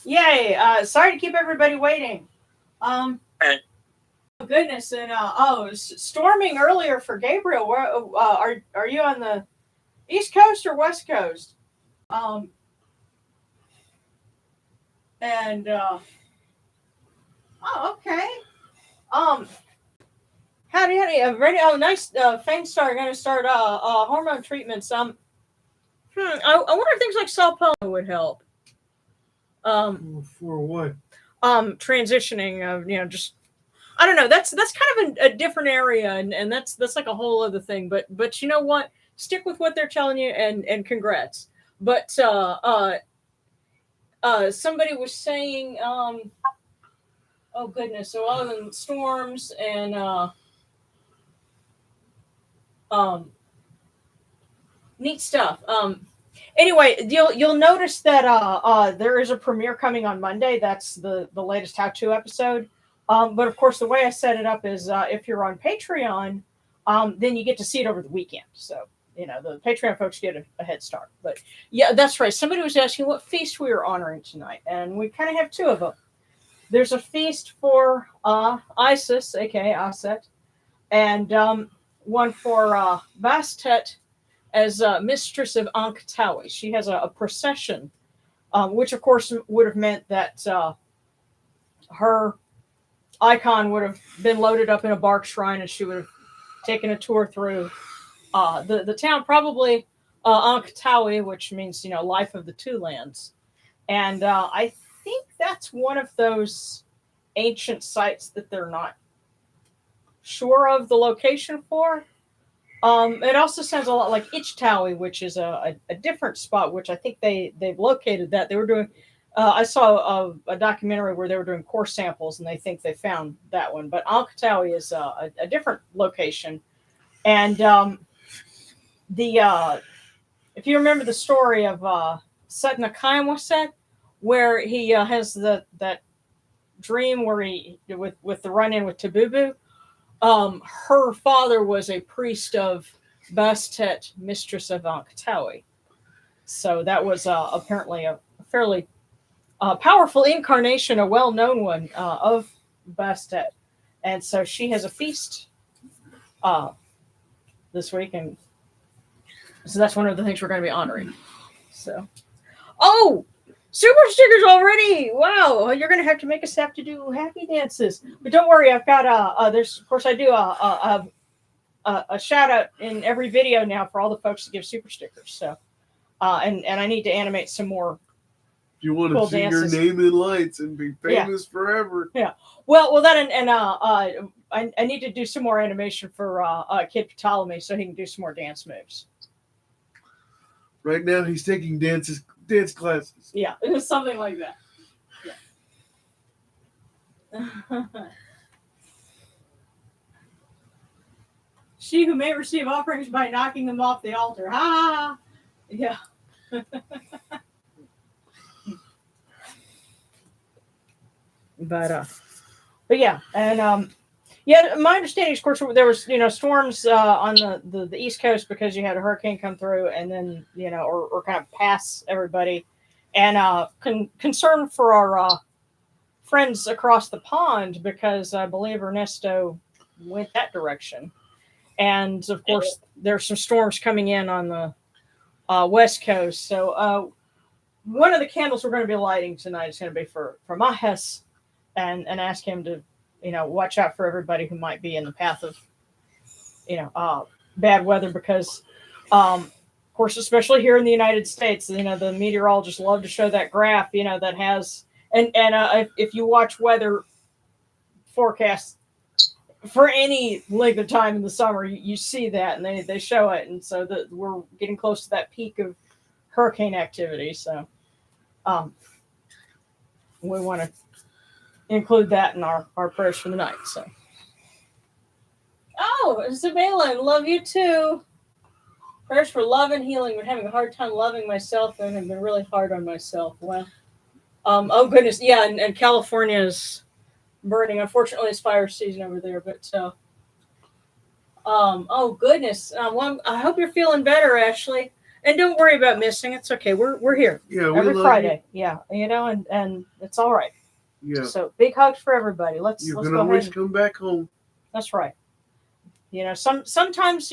Yay! Sorry to keep everybody waiting. Um, oh goodness, and storming earlier for Gabriel. Where are you on the East Coast or West Coast? Um, and oh, okay. Um, howdy. Ready? Oh, nice. Fang Star going to start hormone treatments. I wonder if things like saw palmetto would help. For what? Transitioning of just I don't know. That's kind of a different area, and that's like a whole other thing. But you know what? Stick with what they're telling you, and congrats. But somebody was saying, oh goodness, so other than storms and um, neat stuff. Anyway, you'll notice that there is a premiere coming on Monday. That's the latest How To episode. But of course, the way I set it up is if you're on Patreon, then you get to see it over the weekend. So the Patreon folks get a head start. But yeah, that's right. Somebody was asking what feast we were honoring tonight, and we kind of have two of them. There's a feast for Isis, aka Aset, and one for Bastet as Mistress of Ankh-Tawy. She has a procession, which of course would have meant that her icon would have been loaded up in a bark shrine, and she would have taken a tour through the town, probably Ankh-Tawy, which means life of the two lands. And I think that's one of those ancient sites that they're not sure of the location for. It also sounds a lot like Ichtawi, which is a different spot, which I think they've located that. They were doing, I saw a documentary where they were doing core samples, and they think they found that one. But Ankh-Tawy is a different location. And if you remember the story of Set Waset, where he has that dream where he with the run-in with Tabubu, her father was a priest of Bastet, Mistress of Ankh-Tawy. So that was apparently a fairly powerful incarnation, a well-known one of Bastet. And so she has a feast this week, and so that's one of the things we're going to be honoring. So, oh, super stickers already! Wow, you're going to have to do happy dances. But don't worry, I've got there's of course I do a shout out in every video now for all the folks that give super stickers. So, and I need to animate some more. If you want to see dances. Your name in lights and be famous forever. Yeah. Well, that and I need to do some more animation for Kid Ptolemy so he can do some more dance moves. Right now, he's taking dance classes. Yeah, it was something like that. Yeah. She who may receive offerings by knocking them off the altar. Ha! Yeah. But yeah, and yeah, my understanding is, of course, there was storms on the East Coast because you had a hurricane come through and then or kind of pass everybody, and concern for our friends across the pond because I believe Ernesto went that direction, and of course there's some storms coming in on the West Coast. So one of the candles we're going to be lighting tonight is going to be for Mahes, and ask him to watch out for everybody who might be in the path of bad weather, because of course, especially here in the United States, the meteorologists love to show that graph that has and if you watch weather forecasts for any length of time in the summer, you see that, and they show it, and so we're getting close to that peak of hurricane activity. So we want to include that in our prayers for the night. So, Isabella, love you too. Prayers for love and healing. Been having a hard time loving myself, and have been really hard on myself. Well, oh goodness, yeah, and California is burning. Unfortunately, it's fire season over there, but oh goodness. Well, I hope you're feeling better, Ashley. And don't worry about missing. It's okay. We're here. Yeah, every Friday. You. Yeah, and it's all right. Yeah. So big hugs for everybody. You Let's can go always ahead. come back home. That's right. Sometimes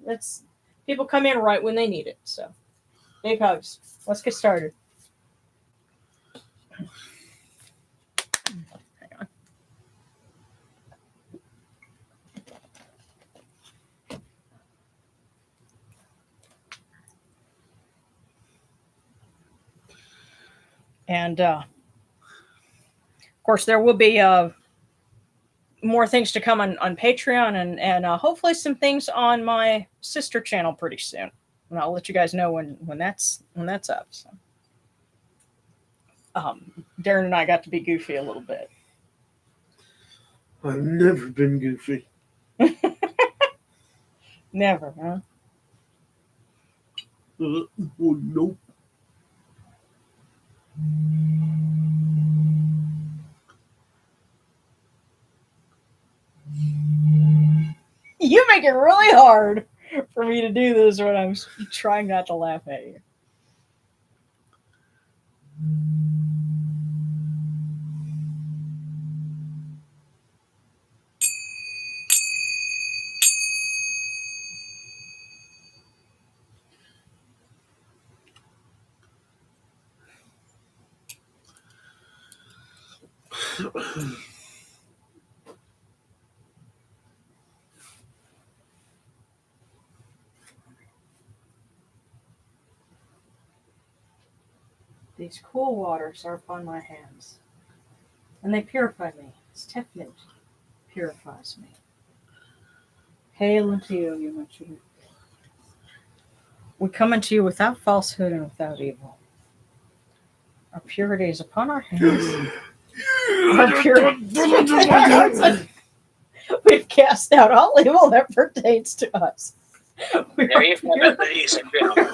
it's people come in right when they need it. So big hugs. Let's get started. Hang on. And of course, there will be more things to come on Patreon and hopefully some things on my sister channel pretty soon. And I'll let you guys know when that's up. So, Darren and I got to be goofy a little bit. I've never been goofy. Never, huh? Oh, nope. You make it really hard for me to do this when I'm trying not to laugh at you. These cool waters are upon my hands, and they purify me. This tefnut purifies me. Hail unto you, you my children. We come unto you without falsehood and without evil. Our purity is upon our hands. Our purity. We've cast out all evil that pertains to us. There you have it, ladies and gentlemen.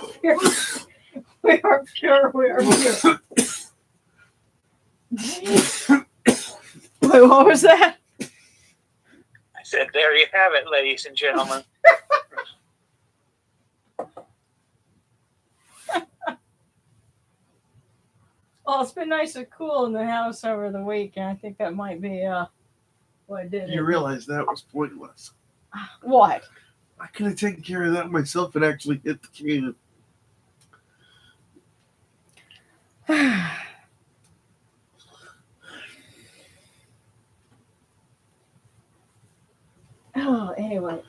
We are pure. We are pure. Wait, what was that? I said, there you have it, ladies and gentlemen. Well, it's been nice and cool in the house over the week, and I think that might be what I did. You realize that was pointless. What? I could have taken care of that myself and actually hit the can. Oh, anyway.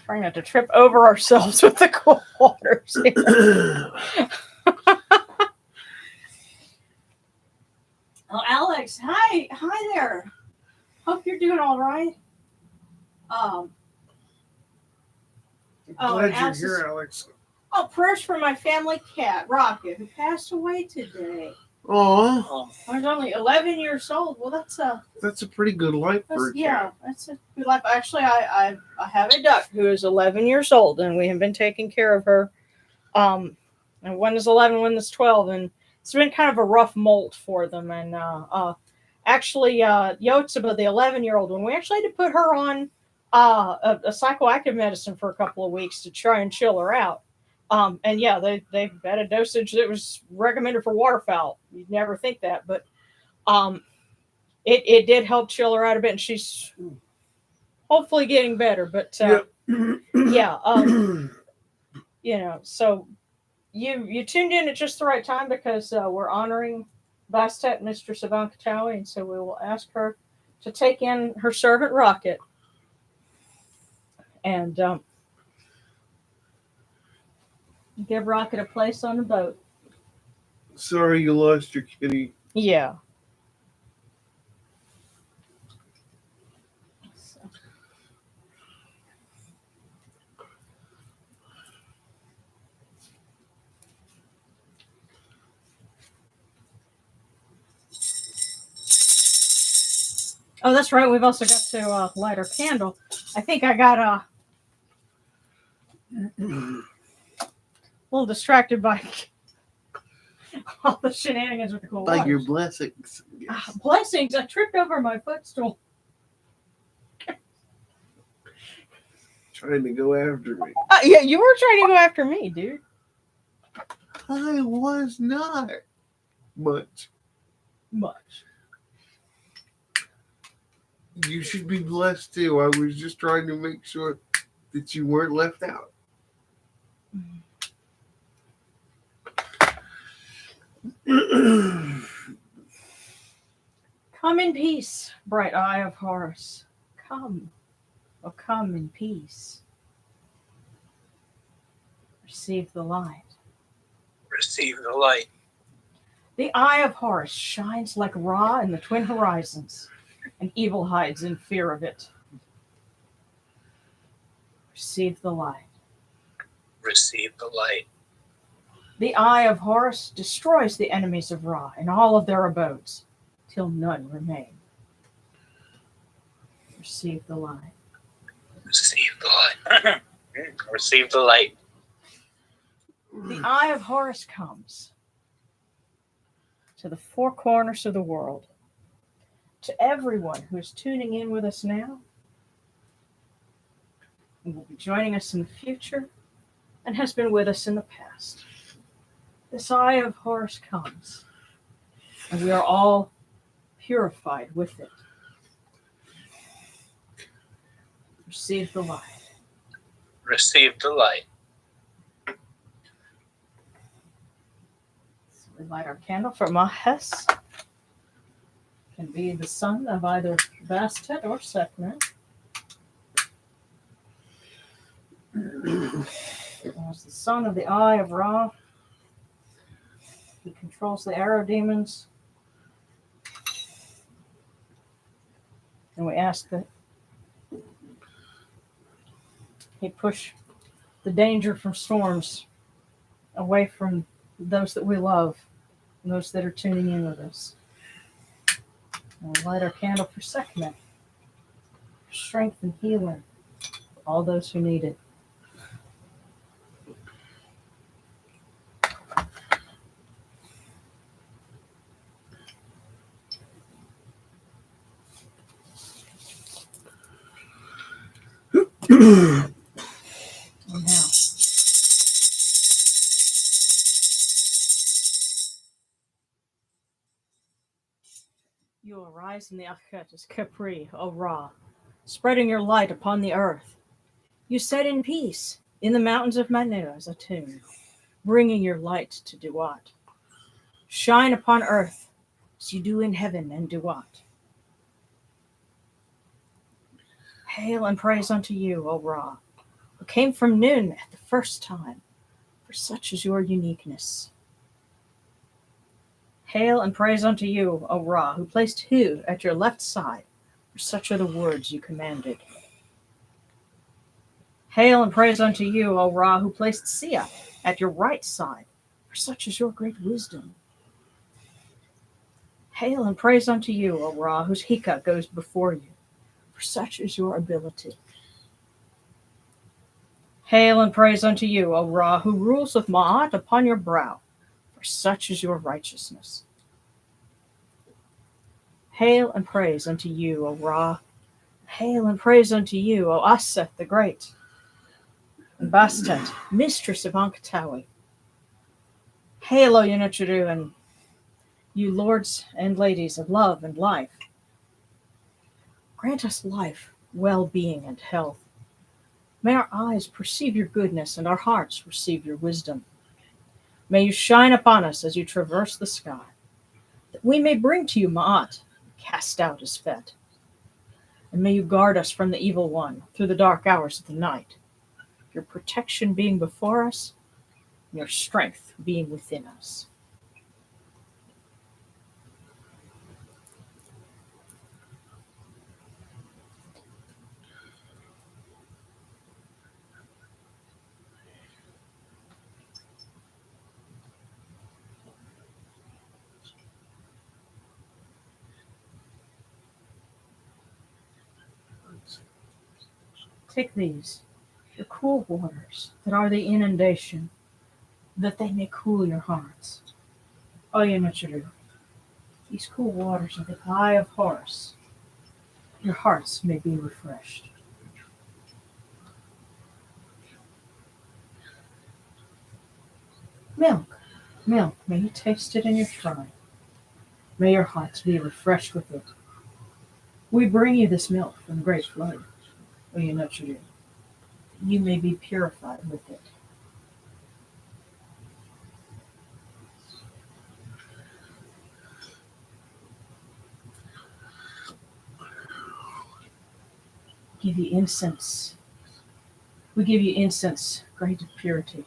Trying not to trip over ourselves with the cool waters. Oh, Alex, hi there. Hope you're doing all right. Glad you're Alex here, Alex. Oh, prayers for my family cat, Rocket, who passed away today. Oh, I was only 11 years old. Well, that's a pretty good life for a cat. That's a good life. Actually, I have a duck who is 11 years old, and we have been taking care of her. And one is 11, one is 12, and it's been kind of a rough molt for them. And actually, Yotsuba, the 11-year-old one, we actually had to put her on a psychoactive medicine for a couple of weeks to try and chill her out. And yeah, they had a dosage that was recommended for waterfowl. You'd never think that, but it did help chill her out a bit, and she's hopefully getting better. But yeah, so you tuned in at just the right time because we're honoring Bastet, Mistress of Ankh-Tawy, and so we will ask her to take in her servant Rocket and give Rocket a place on the boat. Sorry you lost your kitty. Yeah. Oh, that's right. We've also got to light our candle. I think I got a little distracted by all the shenanigans with the cool By waters. your blessings. Yes. Blessings. I tripped over my footstool. trying to go after me. Yeah, you were trying to go after me, dude. I was not. Much. You should be blessed too. I was just trying to make sure that you weren't left out. Come in peace, bright eye of Horus. Come, oh come in peace. Receive the light. Receive the light. The eye of Horus shines like Ra in the twin horizons, and evil hides in fear of it. Receive the light. Receive the light. The eye of Horus destroys the enemies of Ra in all of their abodes, till none remain. Receive the light. Receive the light. Receive the light. The eye of Horus comes to the four corners of the world, to everyone who is tuning in with us now, and will be joining us in the future, and has been with us in the past. This eye of Horus comes, and we are all purified with it. Receive the light. Receive the light. So we light our candle for Mahes. Can be the son of either Bastet or Sekhmet. As the son of the Eye of Ra, he controls the arrow demons. And we ask that he push the danger from storms away from those that we love and those that are tuning in with us. And we'll light our candle for Sekhmet, for strength and healing for all those who need it. And now, you will rise in the Aset as Capri, O Ra, spreading your light upon the earth. You set in peace in the mountains of Manu as a tomb, bringing your light to Duat. Shine upon earth as you do in heaven and Duat. Hail and praise unto you, O Ra, who came from Nun at the first time, for such is your uniqueness. Hail and praise unto you, O Ra, who placed Hu at your left side, for such are the words you commanded. Hail and praise unto you, O Ra, who placed Sia at your right side, for such is your great wisdom. Hail and praise unto you, O Ra, whose Hika goes before you, for such is your ability. Hail and praise unto you, O Ra, who rules with Ma'at upon your brow, for such is your righteousness. Hail and praise unto you, O Ra. Hail and praise unto you, O Aset the Great. And Bastet, Mistress of Ankh-Tawy. Hail, O Yenichiru, and you lords and ladies of love and life. Grant us life, well-being, and health. May our eyes perceive your goodness and our hearts receive your wisdom. May you shine upon us as you traverse the sky, that we may bring to you Ma'at, cast out as Fet. And may you guard us from the evil one through the dark hours of the night, your protection being before us, and your strength being within us. Take these, your cool waters that are the inundation, that they may cool your hearts. O Yenichiru, these cool waters are the eye of Horus. Your hearts may be refreshed. Milk, milk, may you taste it in your shrine. May your hearts be refreshed with it. We bring you this milk from the great flood, O you nurtured. You may be purified with it. Give you incense. We give you incense, great of purity.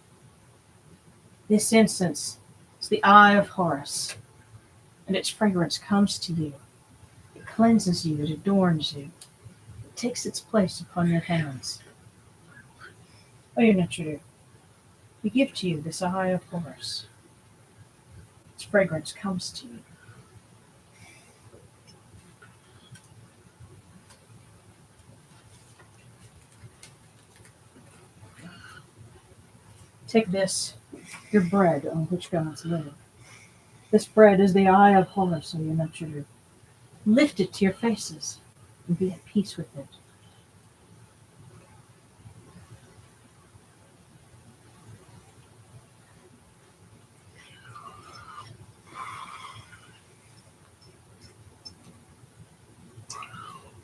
This incense is the eye of Horus, and its fragrance comes to you. It cleanses you, it adorns you. It takes its place upon your hands. Oh, you're not true. We give to you this eye of Horus. Its fragrance comes to you. Take this, your bread on which gods live. This bread is the eye of Horus, O you nurtured. Lift it to your faces and be at peace with it.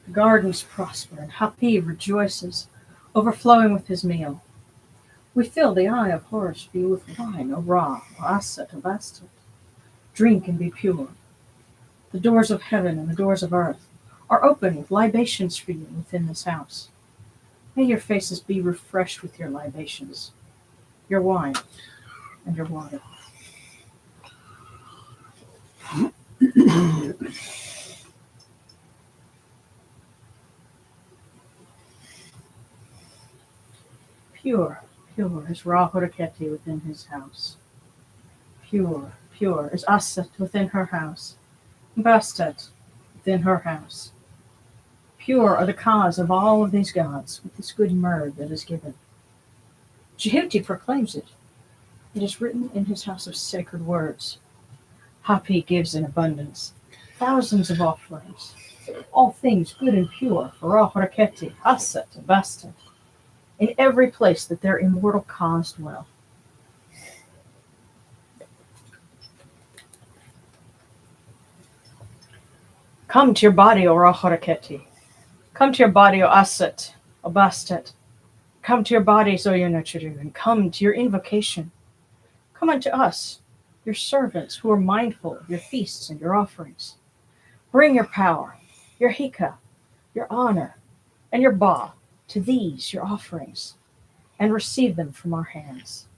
The gardens prosper and Hapi rejoices, overflowing with his meal. We fill the eye of Horus for you with wine, O Ra, O Aset, O Bastet. Drink and be pure. The doors of heaven and the doors of earth are open with libations for you within this house. May your faces be refreshed with your libations, your wine, and your water. Pure, pure is Ra Horeketi within his house. Pure, pure is Aset within her house, Bastet within her house. Pure are the cause of all of these gods with this good myrrh that is given. Jehuti proclaims it. It is written in his house of sacred words. Hapi gives in abundance, thousands of offerings, all things good and pure for Ra Horeketi, Aset, and Bastet, in every place that their immortal cause dwell. Come to your body, O Ra Horeketi. Come to your body, O Aset, O Bastet. Come to your bodies, O Yonachiru, and come to your invocation. Come unto us, your servants who are mindful of your feasts and your offerings. Bring your power, your hika, your honor, and your ba to these, your offerings, and receive them from our hands.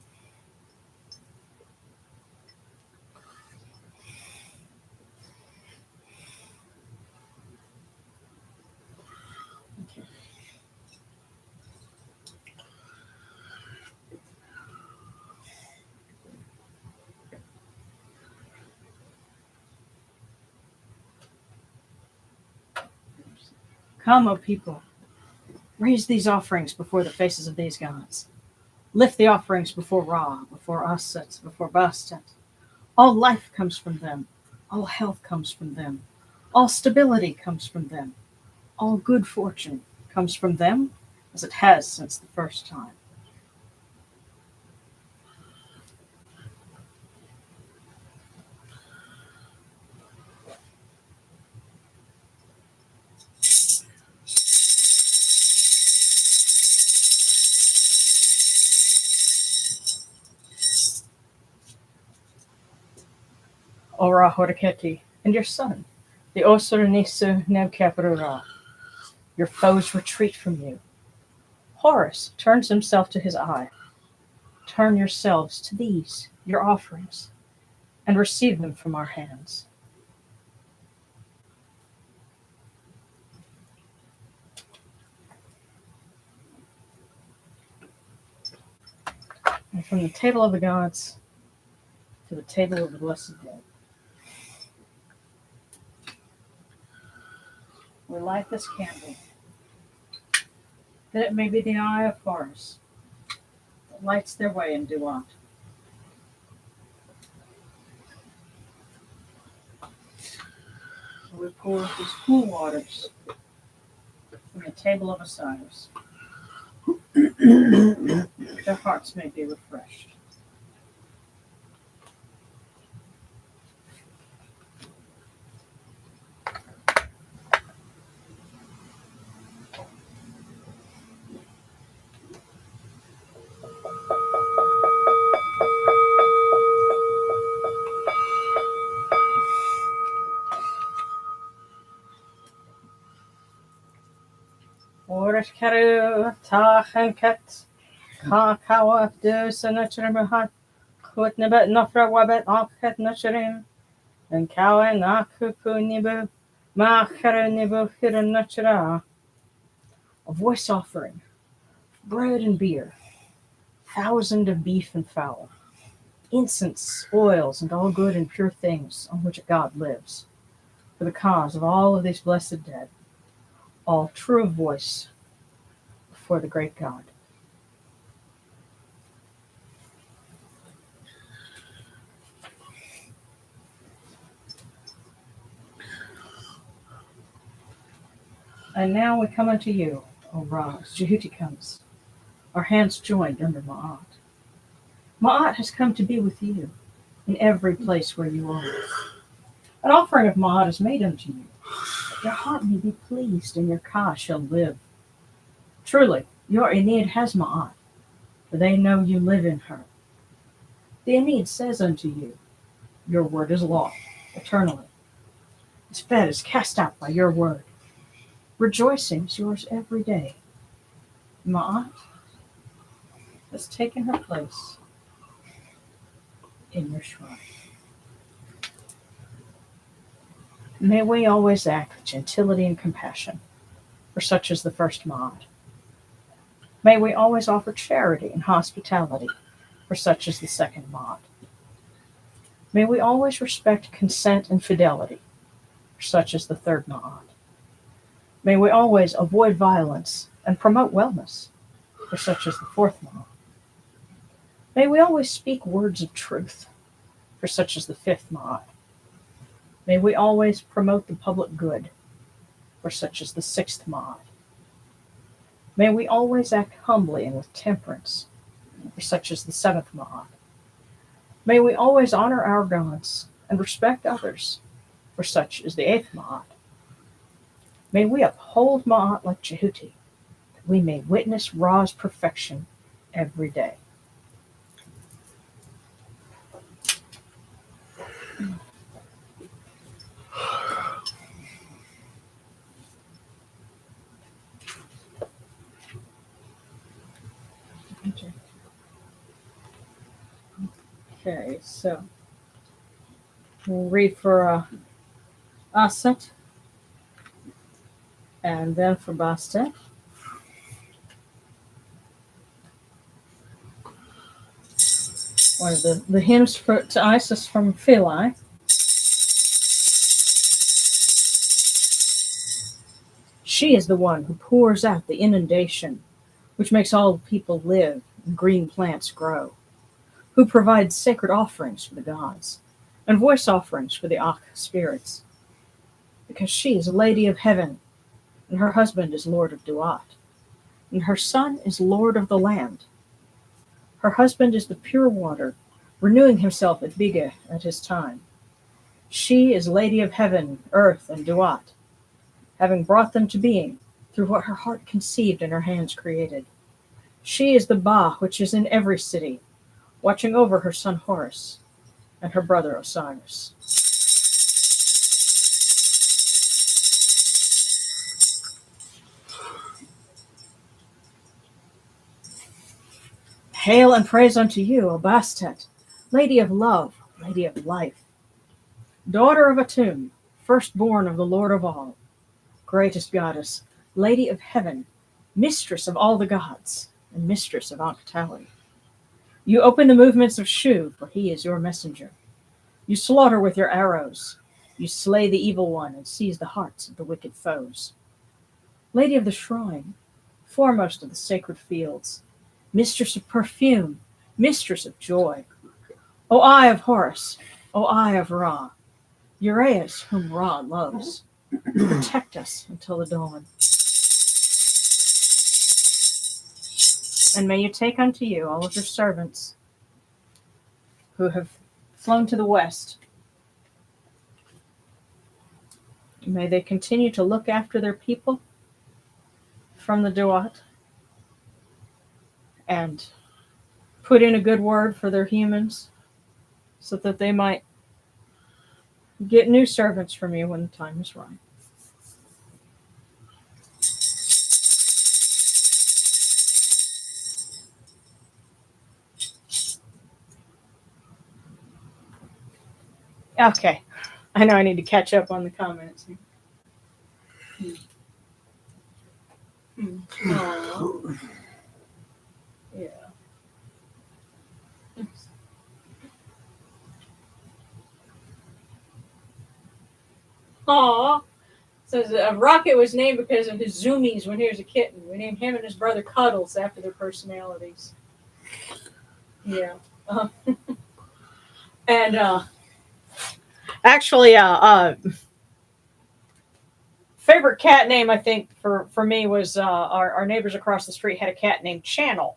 Okay. Come, O people, raise these offerings before the faces of these gods. Lift the offerings before Ra, before Aset, before Bastet. All life comes from them. All health comes from them. All stability comes from them. All good fortune comes from them, as it has since the first time. O Ra Horeketi, and your son, the Osiranisu Nebkapurura. Your foes retreat from you. Horus turns himself to his eye. Turn yourselves to these, your offerings, and receive them from our hands. And from the table of the gods to the table of the blessed dead. We light this candle, that it may be the eye of Horus that lights their way in Duat. We pour these cool waters from the table of Osiris. Their hearts may be refreshed. Karu Tachanket Kakawa Dus and Nachrimahat Kutnebet Nofra Wabet Alket Nachrim and Kawan Akupu Nibu Makaru Nibu Hiran Nachra. A voice offering, bread and beer, thousand of beef and fowl, incense, oils, and all good and pure things on which God lives, for the cause of all of these blessed dead, all true of voice before the great God. And now we come unto you, O Ra, as Jehuti comes, our hands joined under Ma'at. Ma'at has come to be with you in every place where you are. An offering of Ma'at is made unto you, that your heart may be pleased and your Ka shall live. Truly, your Enid has Ma'at, for they know you live in her. The Enid says unto you, your word is law, eternally. Its bed is cast out by your word. Rejoicing is yours every day. Ma'at has taken her place in your shrine. May we always act with gentility and compassion, for such is the first Ma'at. May we always offer charity and hospitality, for such is the second Ma'at. May we always respect consent and fidelity, for such is the third Ma'at. May we always avoid violence and promote wellness, for such is the fourth Ma'at. May we always speak words of truth, for such is the fifth Ma'at. May we always promote the public good, for such is the sixth Ma'at. May we always act humbly and with temperance, for such is the seventh Ma'at. May we always honor our gods and respect others, for such is the eighth Ma'at. May we uphold Ma'at like Jehuti, that we may witness Ra's perfection every day. Okay, so we'll read for Aset and then for Bastet. One of the hymns to Isis from Philae. She is the one who pours out the inundation, which makes all people live and green plants grow, who provides sacred offerings for the gods and voice offerings for the Ankh spirits, because she is a lady of heaven, and her husband is Lord of Duat, and her son is Lord of the land. Her husband is the pure water, renewing himself at Biga at his time. She is Lady of Heaven, Earth, and Duat, having brought them to being through what her heart conceived and her hands created. She is the Ba which is in every city, watching over her son Horus and her brother Osiris. Hail and praise unto you, O Bastet, Lady of Love, Lady of Life, daughter of Atum, firstborn of the Lord of all, greatest goddess, Lady of Heaven, mistress of all the gods, and mistress of Ankh-Tawy. You open the movements of Shu, for he is your messenger. You slaughter with your arrows. You slay the evil one and seize the hearts of the wicked foes. Lady of the shrine, foremost of the sacred fields, mistress of perfume, mistress of joy. O eye of Horus, O eye of Ra, Uraeus whom Ra loves, protect us until the dawn. And may you take unto you all of your servants who have flown to the west. May they continue to look after their people from the Duat and put in a good word for their humans so that they might get new servants from you when the time is right. Okay. I know I need to catch up on the comments. Aww. Yeah. Aww. Says Rocket was named because of his zoomies when he was a kitten. We named him and his brother Cuddles after their personalities. Yeah. And actually, favorite cat name I think for me was our neighbors across the street had a cat named Channel,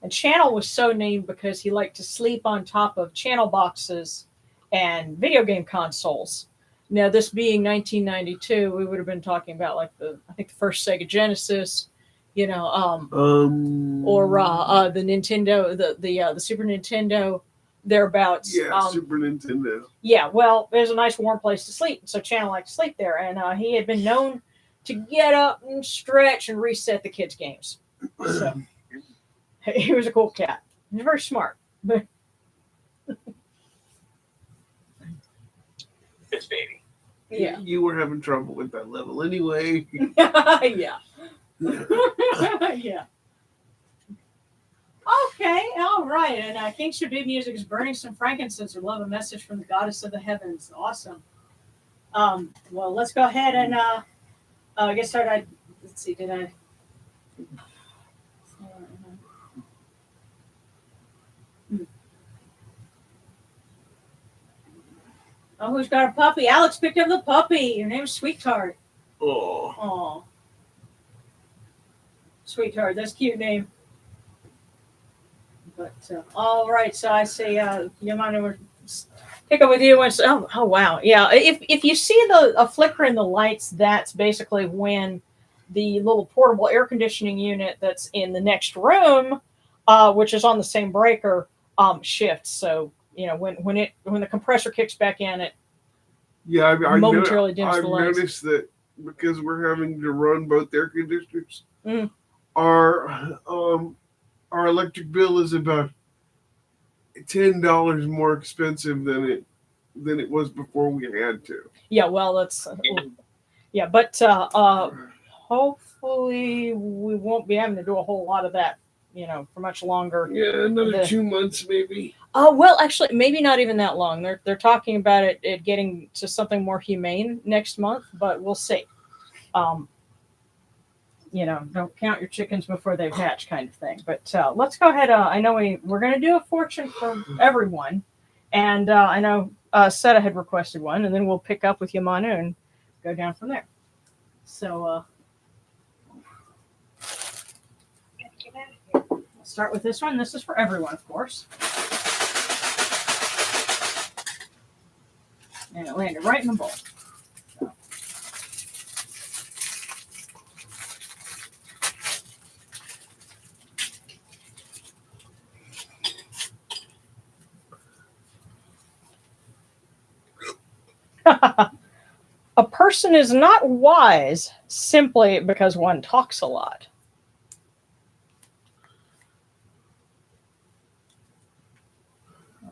and Channel was so named because he liked to sleep on top of channel boxes and video game consoles. Now, this being 1992, we would have been talking about like I think the first Sega Genesis, you know, or the Nintendo, the Super Nintendo, thereabouts. Yeah, Super Nintendo. Yeah, well, there's a nice warm place to sleep, so Channel liked to sleep there, and he had been known to get up and stretch and reset the kids' games. So he was a cool cat. He was very smart, but. This baby. Yeah. You were having trouble with that level anyway. Yeah. Yeah. Okay, all right. And King Shabib Music is burning some frankincense. We love a message from the goddess of the heavens. Awesome. Well, let's go ahead and get started. Let's see, did I? Oh, who's got a puppy? Alex picked up the puppy. Your name's Sweetheart. Oh. Oh. Sweetheart, that's a cute name. But all right, so I say, Yamana, we'll pick up with you once. Oh, wow, yeah. If you see a flicker in the lights, that's basically when the little portable air conditioning unit that's in the next room, which is on the same breaker, shifts. So when the compressor kicks back in, it momentarily dims the lights. I've noticed that because we're having to run both air conditioners, our electric bill is about $10 more expensive than it was before we had to. Yeah, well, that's yeah, but hopefully we won't be having to do a whole lot of that, for much longer. Yeah, another 2 months maybe. Oh, well, actually, maybe not even that long. They're talking about it getting to something more humane next month, but we'll see. Don't count your chickens before they've hatched kind of thing. But let's go ahead. I know we're going to do a fortune for everyone. And I know Seta had requested one, and then we'll pick up with Yamanu and go down from there. So we'll start with this one. This is for everyone, of course. And it landed right in the bowl. A person is not wise simply because one talks a lot.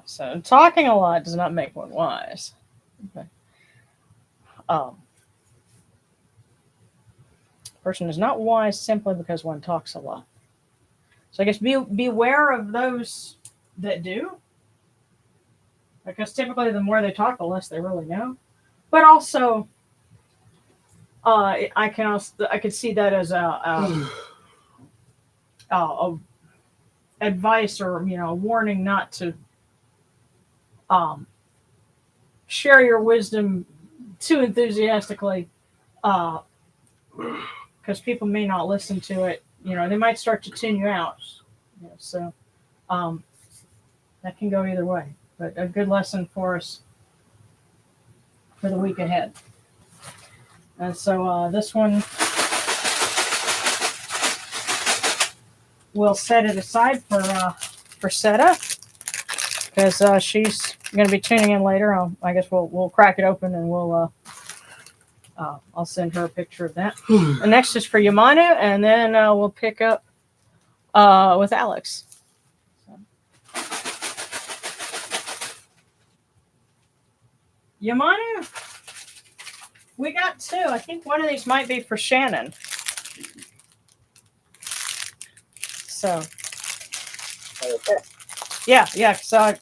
So talking a lot does not make one wise. Okay. Person is not wise simply because one talks a lot. So I guess beware of those that do. Because typically the more they talk, the less they really know. But also, I could see that as a advice or a warning not to share your wisdom too enthusiastically, because people may not listen to it. They might start to tune you out. So that can go either way. But a good lesson for us for the week ahead. And so this one, we'll set it aside for Seta, because she's going to be tuning in later. I guess we'll crack it open and I'll send her a picture of that. The next is for Yamanu, and then we'll pick up with Alex. Yamanu, we got 2. I think one of these might be for Shannon. So, Okay. yeah. So,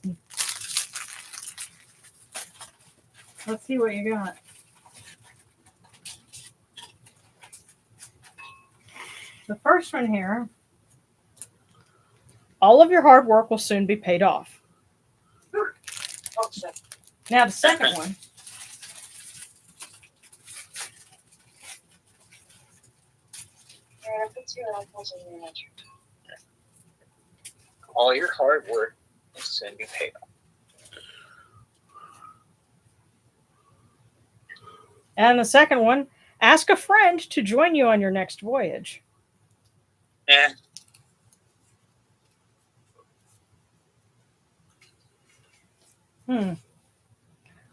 let's see what you got. The first one here. All of your hard work will soon be paid off. Now, the second one. All your hard work will soon be paid off. And the second one, ask a friend to join you on your next voyage. And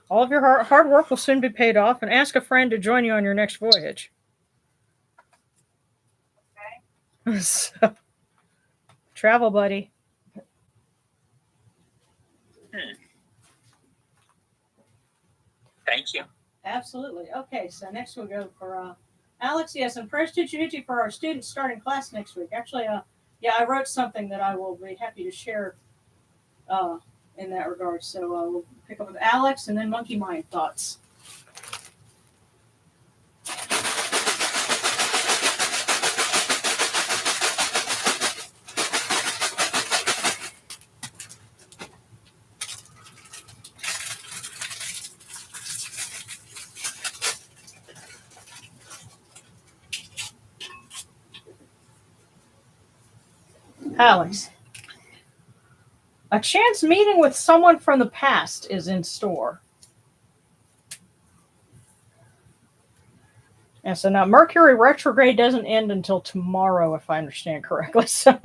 All of your hard work will soon be paid off, and ask a friend to join you on your next voyage. Okay. So, travel buddy. Thank you. Absolutely. Okay, so next we'll go for Alex. Yes, and prayers to Juji for our students starting class next week. Actually, I wrote something that I will be happy to share in that regard. So we'll pick up with Alex and then Monkey Mind thoughts. Alex. A chance meeting with someone from the past is in store. And so now Mercury retrograde doesn't end until tomorrow, if I understand correctly. So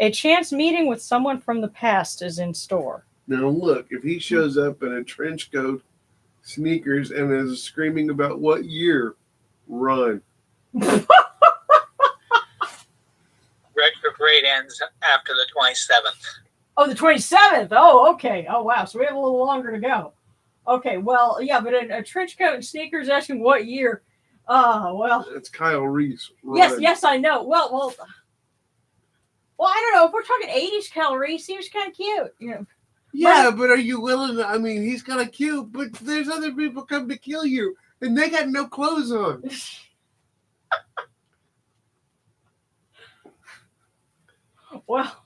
a chance meeting with someone from the past is in store. Now look, if he shows up in a trench coat, sneakers, and is screaming about what year, run. Retrograde ends after the 27th. Oh, the 27th. Oh, okay. Oh, wow. So we have a little longer to go. Okay, well, yeah, but a trench coat and sneakers asking what year. Well. It's Kyle Reese. Run. Yes, I know. Well, I don't know. If we're talking 80s Kyle Reese, he was kind of cute. You know. Yeah, but are you willing to, I mean, he's kind of cute, but there's other people come to kill you, and they got no clothes on. Well,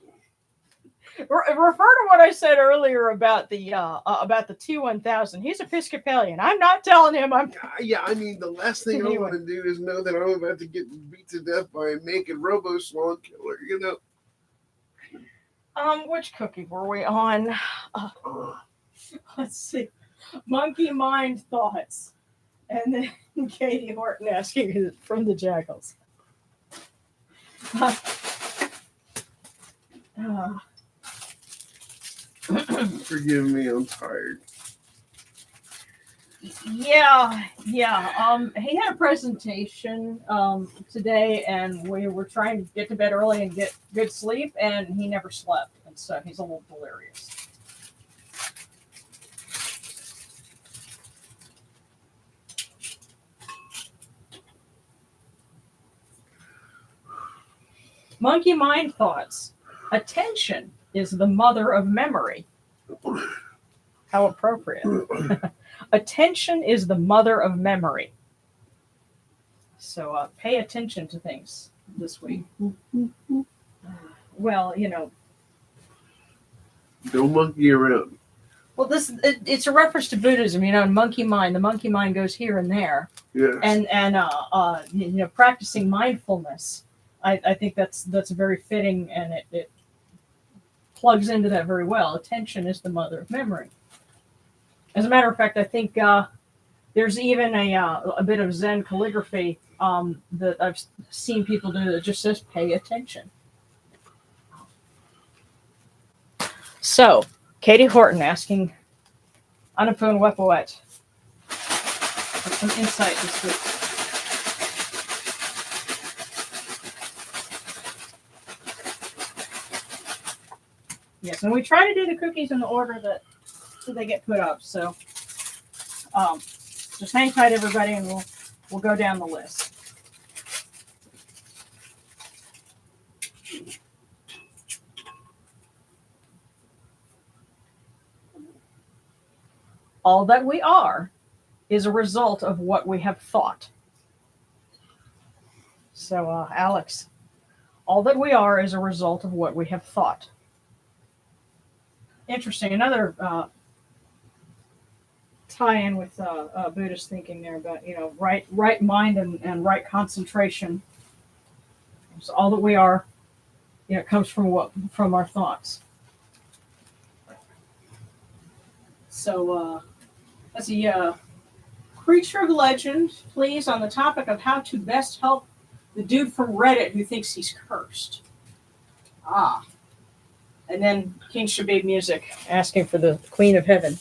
refer to what I said earlier about the T1000. He's Episcopalian. I'm not telling him I'm. Yeah, I mean, the last thing Anyway. I want to do is know that I'm about to get beat to death by a naked robo-swan killer, you know? Which cookie were we on? Let's see. Monkey Mind Thoughts. And then Katie Horton asking from the Jackals. Forgive me, I'm tired. Yeah. He had a presentation today, and we were trying to get to bed early and get good sleep, and he never slept, and so he's a little delirious. Monkey Mind Thoughts. Attention is the mother of memory. How appropriate. Attention is the mother of memory. So pay attention to things this week. Well, you know. Don't monkey around. Well, it's a reference to Buddhism, you know, and monkey mind. The monkey mind goes here and there. Yes. And practicing mindfulness. I think that's very fitting, and it plugs into that very well. Attention is the mother of memory. As a matter of fact, I think there's even a bit of Zen calligraphy that I've seen people do that just says pay attention. So, Katie Horton asking Anapun Wepawet for some insight this week. Yes, and we try to do the cookies in the order that they get put up. So just hang tight, everybody, and we'll go down the list. All that we are is a result of what we have thought. So, Alex, all that we are is a result of what we have thought. Interesting. Another tie-in with Buddhist thinking there about, right mind and right concentration. So all that we are, comes from our thoughts. So let's see. Creature of legend, please, on the topic of how to best help the dude from Reddit who thinks he's cursed. And then King Shabib Music asking for the Queen of Heaven,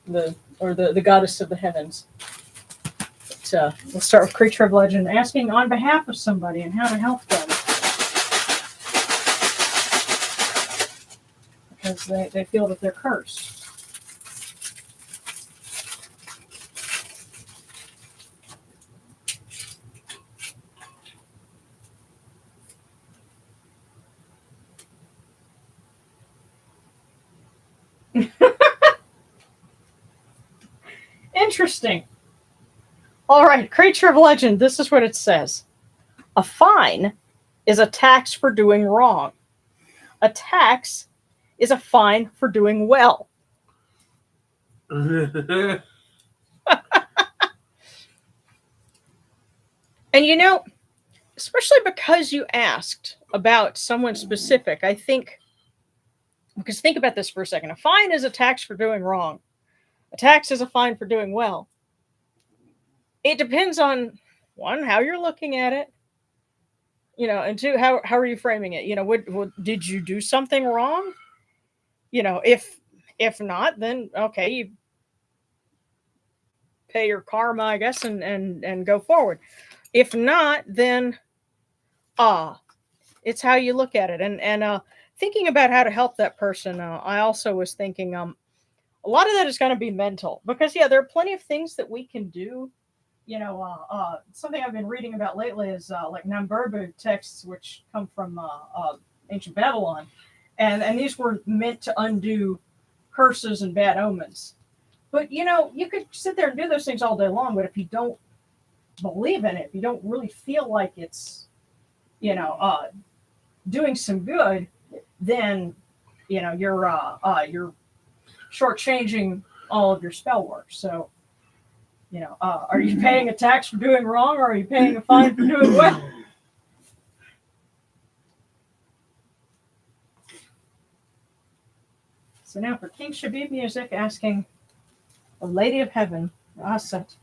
the Goddess of the Heavens. But, we'll start with Creature of Legend asking on behalf of somebody and how to help them. Because they feel that they're cursed. Interesting. All right, Creature of Legend, this is what it says. A fine is a tax for doing wrong. A tax is a fine for doing well. And especially because you asked about someone specific, I think, because think about this for a second. A fine is a tax for doing wrong. A tax is a fine for doing well. It depends on, one, how you're looking at it, and two, how are you framing it? Did you do something wrong? If not, then okay, you pay your karma, I guess, and go forward. If not, then it's how you look at it. And thinking about how to help that person, I also was thinking a lot of that is going to be mental, because there are plenty of things that we can do. Something I've been reading about lately is like Namburbu texts, which come from ancient Babylon, and these were meant to undo curses and bad omens. But you could sit there and do those things all day long, but if you don't believe in it, if you don't really feel like it's doing some good, then you're shortchanging all of your spell work. So are you paying a tax for doing wrong, or are you paying a fine for doing well? So now for King Shabib Music asking the Lady of Heaven, Aset.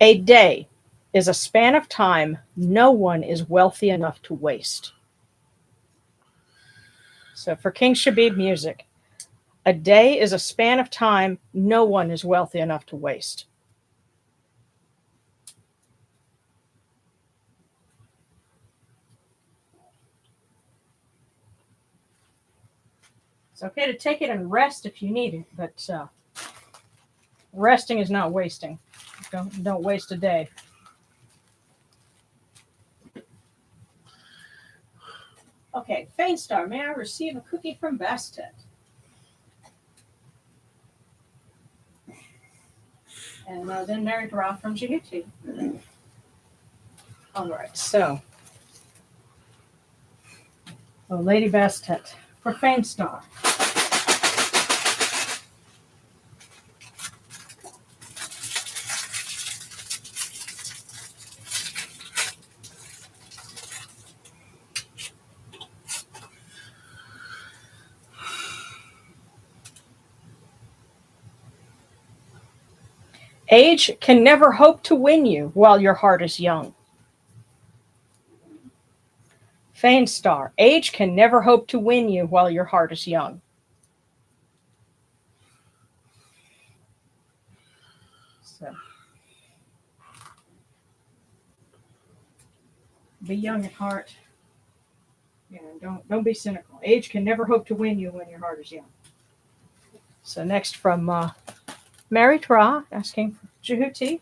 A day is a span of time no one is wealthy enough to waste. So for King Shabib Music, a day is a span of time no one is wealthy enough to waste. It's okay to take it and rest if you need it, but resting is not wasting. Don't waste a day. Okay, Fainstar, may I receive a cookie from Bastet? And then Mary Dara from Djibouti. All right, so. Lady Bastet for Fainstar. Age can never hope to win you while your heart is young. Fainstar, age can never hope to win you while your heart is young. So be young at heart. Don't be cynical. Age can never hope to win you when your heart is young. So next from Mary Tra asking for Jehuti.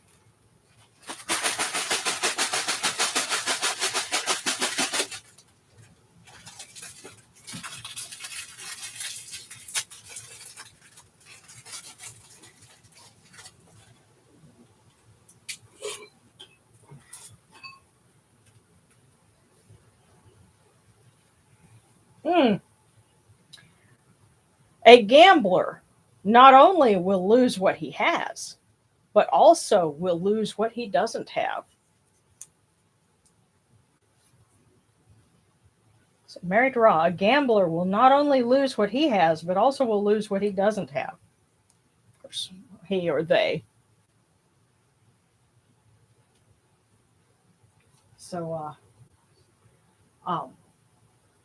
A gambler not only will lose what he has, but also will lose what he doesn't have. So married Ra, a gambler will not only lose what he has, but also will lose what he doesn't have. Of course, he or they. So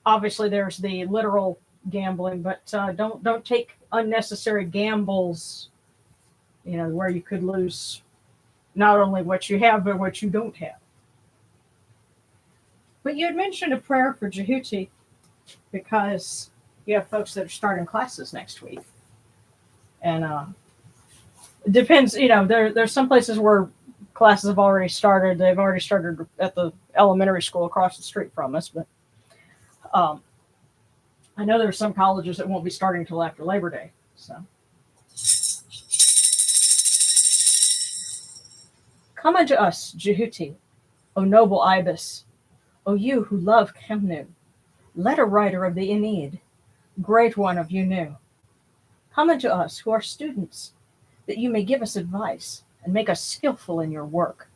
obviously there's the literal gambling, but don't take unnecessary gambles, where you could lose not only what you have, but what you don't have. But you had mentioned a prayer for Jehuti because you have folks that are starting classes next week. And it depends, there's some places where classes have already started. They've already started at the elementary school across the street from us, but I know there's some colleges that won't be starting until after Labor Day. So come unto us, Jehuti, O noble ibis, O you who love Kemnu, letter writer of the Aeneid, great one of you knew. Come unto us who are students, that you may give us advice and make us skillful in your work.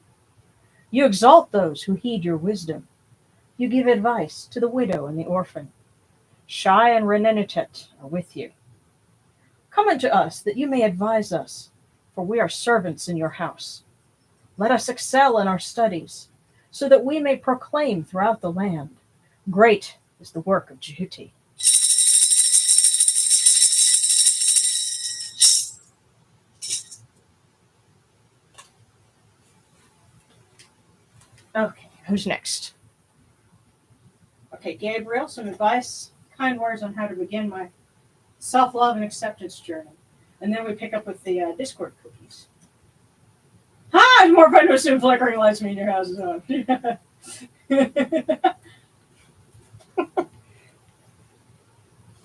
You exalt those who heed your wisdom. You give advice to the widow and the orphan. Shai and Renenutet are with you. Come unto us that you may advise us, for we are servants in your house. Let us excel in our studies, so that we may proclaim throughout the land, great is the work of Jehuti. Okay, who's next? Okay, Gabriel, some advice, kind words on how to begin my self-love and acceptance journey. And then we pick up with the Discord cookies. Ha! More fun to assume flickering lights mean your house is on.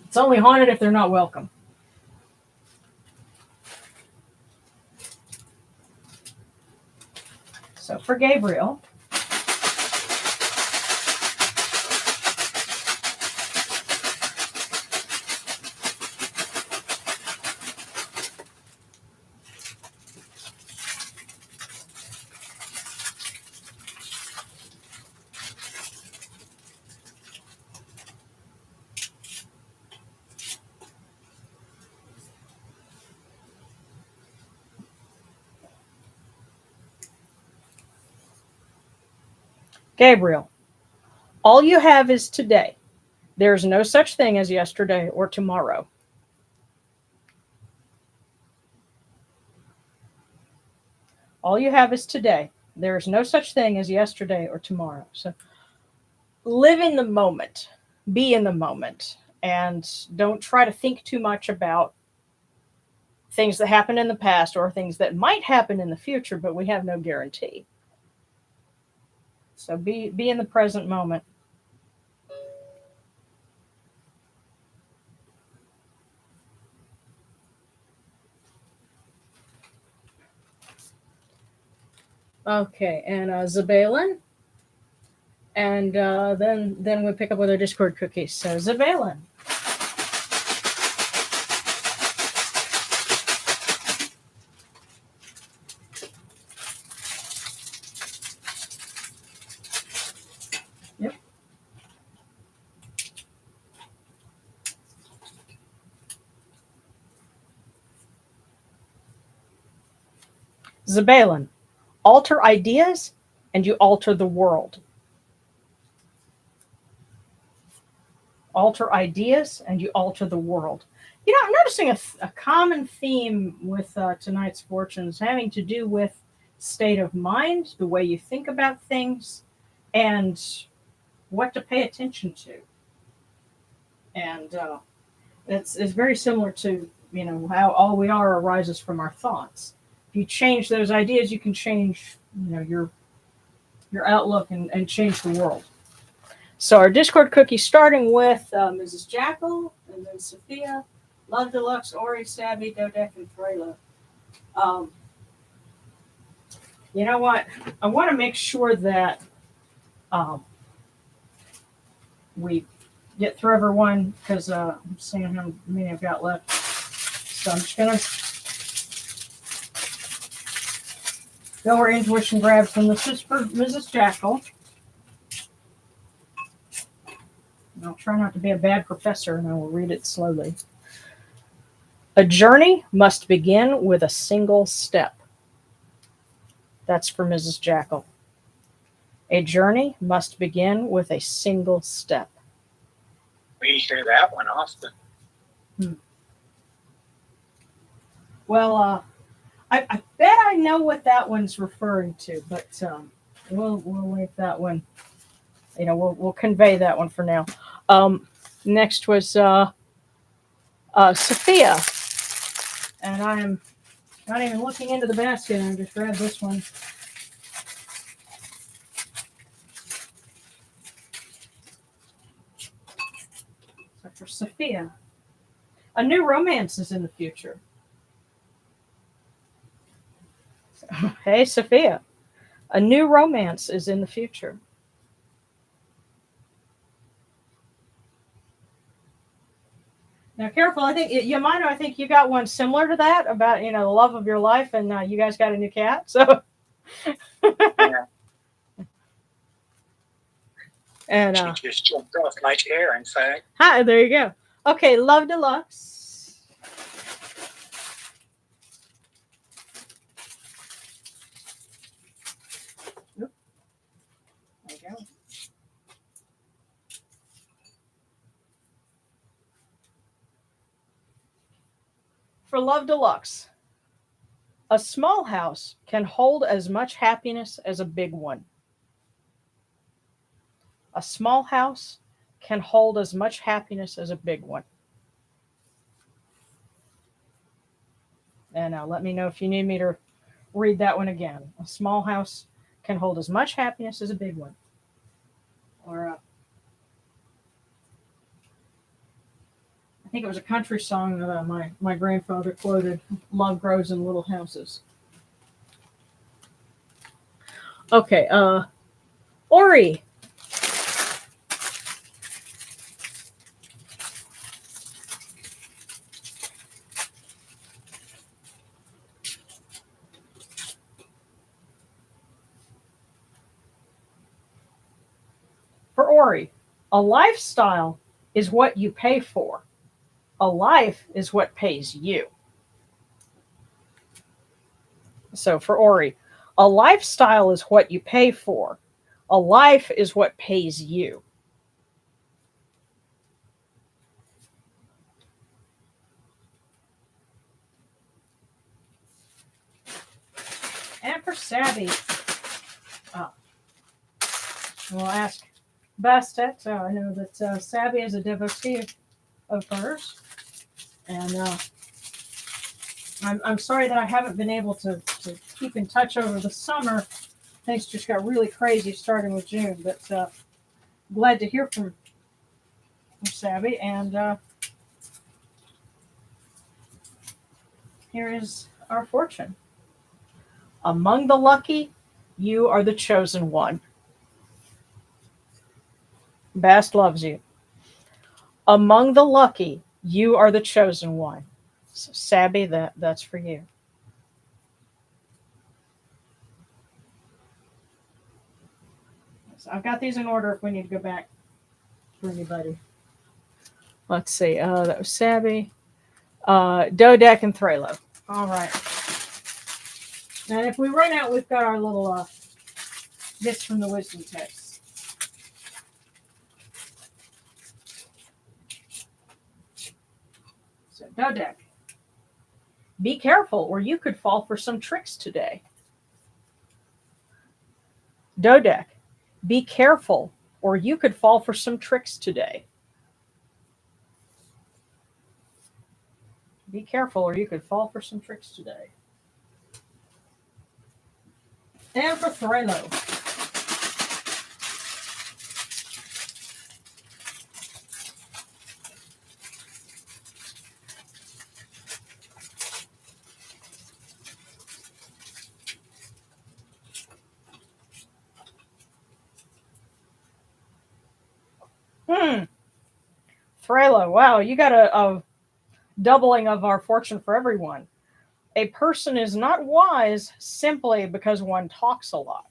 It's only haunted if they're not welcome. So for Gabriel, all you have is today. There is no such thing as yesterday or tomorrow. All you have is today. There is no such thing as yesterday or tomorrow. So live in the moment, be in the moment, and don't try to think too much about things that happened in the past or things that might happen in the future, but we have no guarantee. So be in the present moment. Okay, and Zabalin. And then we pick up with our Discord cookies. So Zabalin. Yep. Zabalin. Alter ideas and you alter the world. Alter ideas and you alter the world. I'm noticing a common theme with tonight's fortunes having to do with state of mind, the way you think about things, and what to pay attention to. And it's very similar to, how all we are arises from our thoughts. If you change those ideas, you can change, your outlook and change the world. So our Discord cookie, starting with Mrs. Jackal, and then Sophia, Love Deluxe, Ori, Savvy, Dodek, and Threla. You know what? I want to make sure that we get through everyone, because I'm seeing how many I've got left. So I'm just going to go where intuition grabs them. This is for Mrs. Jackal. And I'll try not to be a bad professor, and I will read it slowly. A journey must begin with a single step. That's for Mrs. Jackal. A journey must begin with a single step. We hear that one often. Well, I bet I know what that one's referring to, but we'll leave that one. We'll convey that one for now. Next was Sophia, and I am not even looking into the basket. I just grabbed this one. So for Sophia, a new romance is in the future. Hey, Sophia, a new romance is in the future. Now, careful. I think I think you got one similar to that about, the love of your life, and you guys got a new cat. So, Yeah. and She just jumped off my chair, in fact. hi, there you go. Okay, Love Deluxe. Oop. There you go. For Love Deluxe, a small house can hold as much happiness as a big one. A small house can hold as much happiness as a big one. And let me know if you need me to read that one again. A small house can hold as much happiness as a big one. Or I think it was a country song that my grandfather quoted, "Love grows in little houses." Okay, Ori. For Ori, a lifestyle is what you pay for. A life is what pays you. So for Ori, a lifestyle is what you pay for. A life is what pays you. And for Savvy, we'll ask Bastet. I know that Savvy is a devotee of hers. And I'm sorry that I haven't been able to keep in touch over the summer. Things just got really crazy starting with June. But glad to hear from Savvy. And here is our fortune. Among the lucky, you are the chosen one. Bast loves you. Among the lucky, you are the chosen one. So, Sabby, that's for you. So I've got these in order if we need to go back for anybody. Let's see. That was Sabby, Dodek, and Threlo. All right. And if we run out, we've got our little bits from the wisdom text. So Dodek. Be careful, or you could fall for some tricks today. Dodek. Be careful, or you could fall for some tricks today. Be careful, or you could fall for some tricks today. And for Threlo. Threlo, wow, you got a doubling of our fortune for everyone. A person is not wise simply because one talks a lot.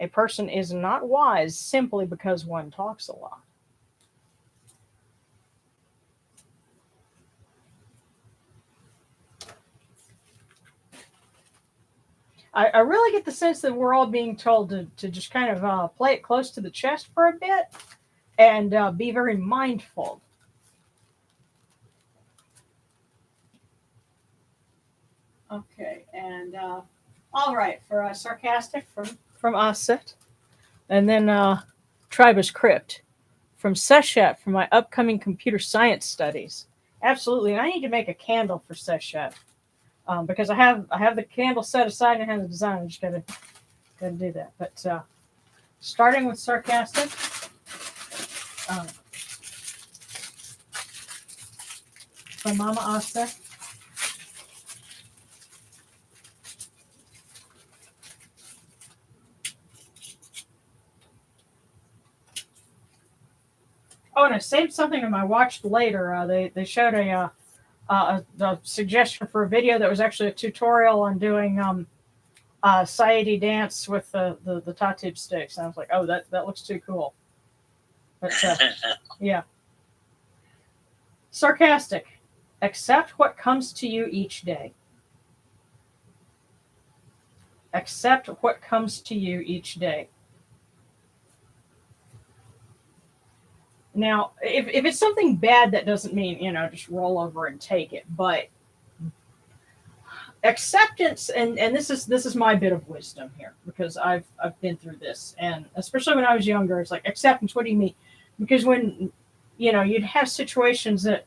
A person is not wise simply because one talks a lot. I really get the sense that we're all being told to just kind of play it close to the chest for a bit and be very mindful. Okay, and all right, for sarcastic from Aset, and then Tribus Crypt from Seshet for my upcoming computer science studies. Absolutely, and I need to make a candle for Seshet because I have the candle set aside and I have the design. I just gotta do that. But starting with sarcastic. From Mama Aset. Oh, and I saved something in my watch later. They showed a suggestion for a video that was actually a tutorial on doing Saidi dance with the tatib sticks. And I was like, oh, that looks too cool. But yeah. Sarcastic. Accept what comes to you each day. Accept what comes to you each day. Now, if it's something bad, that doesn't mean, just roll over and take it. But acceptance, and this is my bit of wisdom here, because I've been through this, and especially when I was younger, it's like, acceptance, what do you mean? Because when, you'd have situations that,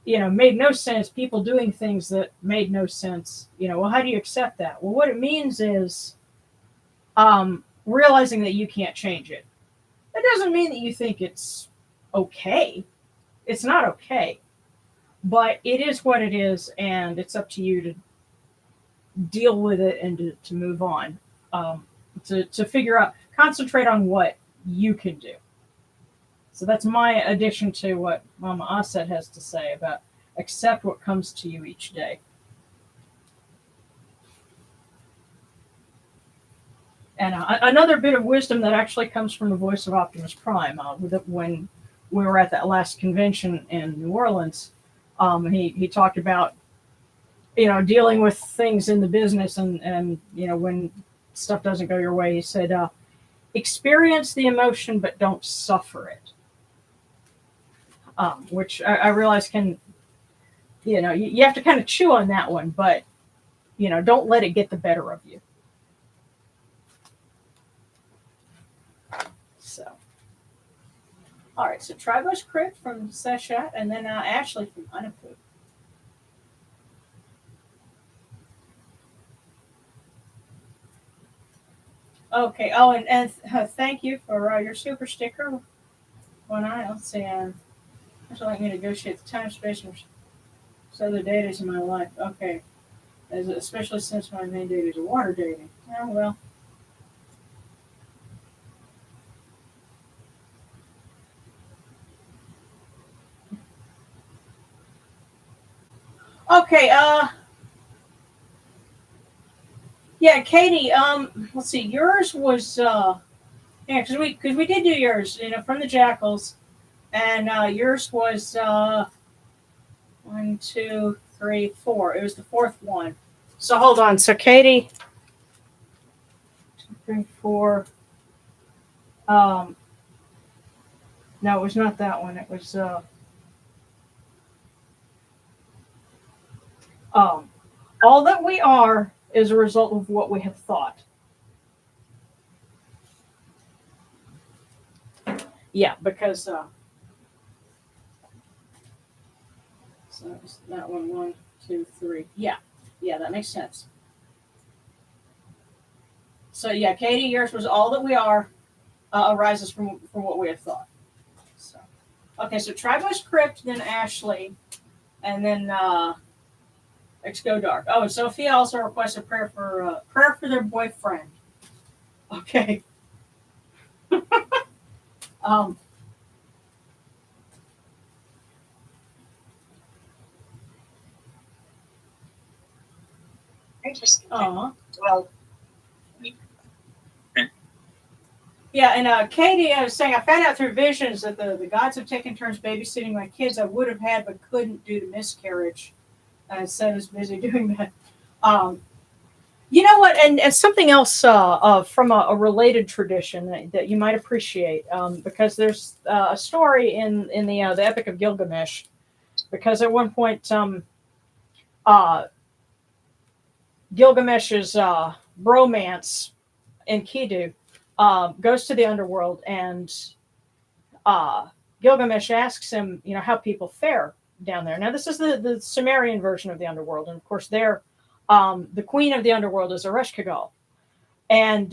made no sense, people doing things that made no sense, well, how do you accept that? Well, what it means is realizing that you can't change it. That doesn't mean that you think it's okay. It's not okay. But it is what it is, and it's up to you to deal with it and to move on. To figure out, concentrate on what you can do. So that's my addition to what Mama Aset has to say about accept what comes to you each day. And another bit of wisdom that actually comes from the voice of Optimus Prime, when we were at that last convention in New Orleans, he talked about, dealing with things in the business and when stuff doesn't go your way. He said, experience the emotion, but don't suffer it. Which I realize can, you have to kind of chew on that one, but, don't let it get the better of you. So, all right, so Tribus Crypt from Seshat, and then Ashley from Unapu. Okay, oh, and thank you for your super sticker. Let's see, would you like me to negotiate the time, space, and other data in my life? Okay, especially since my main data is water dating. Oh, well. Okay, yeah, Katie, let's see, yours was, because we did do yours, from the Jackals, and yours was 1, 2, 3, 4. It was the fourth one. So hold on. So Katie, 2, 3, 4. No, it was not that one. It was All that we are is a result of what we have thought. Yeah, because so that one, 2, 3. Yeah, that makes sense. So yeah, Katie, yours was all that we are arises from what we have thought. So okay, so Tribo's Crypt, then Ashley, and then Let's Go Dark. Oh, and Sophia also requested prayer for their boyfriend. Okay. um. Interesting. Well. Yeah, and Katie was saying, I found out through visions that the gods have taken turns babysitting my kids I would have had but couldn't due to miscarriage. Instead, I was busy doing that. You know what? And something else from a related tradition that you might appreciate, because there's a story in the Epic of Gilgamesh, because at one point Gilgamesh's bromance Enkidu goes to the underworld, and Gilgamesh asks him, how people fare down there. Now, this is the Sumerian version of the underworld, and of course, there, the queen of the underworld is Ereshkigal, and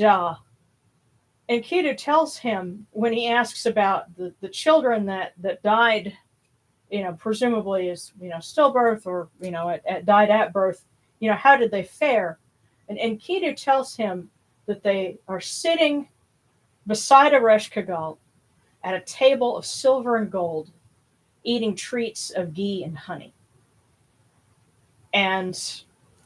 Enkidu tells him when he asks about the children that died, presumably as stillbirth or died at birth, how did they fare? And Enkidu tells him that they are sitting beside Ereshkigal at a table of silver and gold, eating treats of ghee and honey. And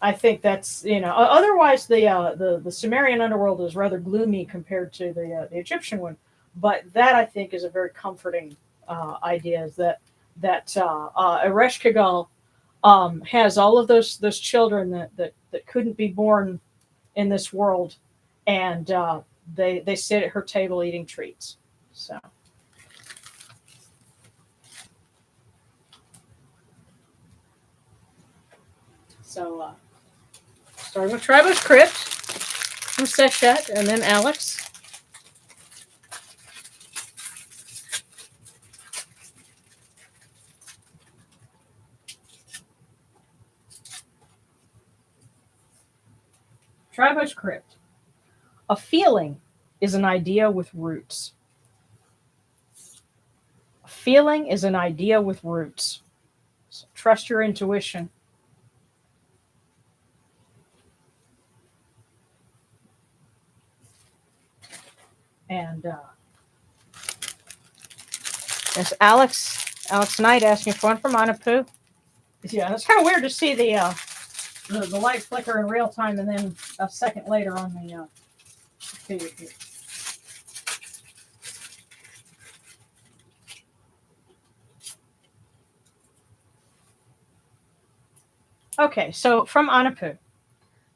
I think that's, otherwise the Sumerian underworld is rather gloomy compared to the Egyptian one, but that I think is a very comforting idea. Is that Ereshkigal has all of those children that couldn't be born in this world, and they sit at her table eating treats. So starting with Tribo's Crypt from Sechet, and then Alex. Tribo's Crypt. A feeling is an idea with roots. A feeling is an idea with roots. So trust your intuition. And there's Alex Knight asking for one from Anapu. Yeah, it's kind of weird to see the light flicker in real time and then a second later on the feed. Okay, so from Anapu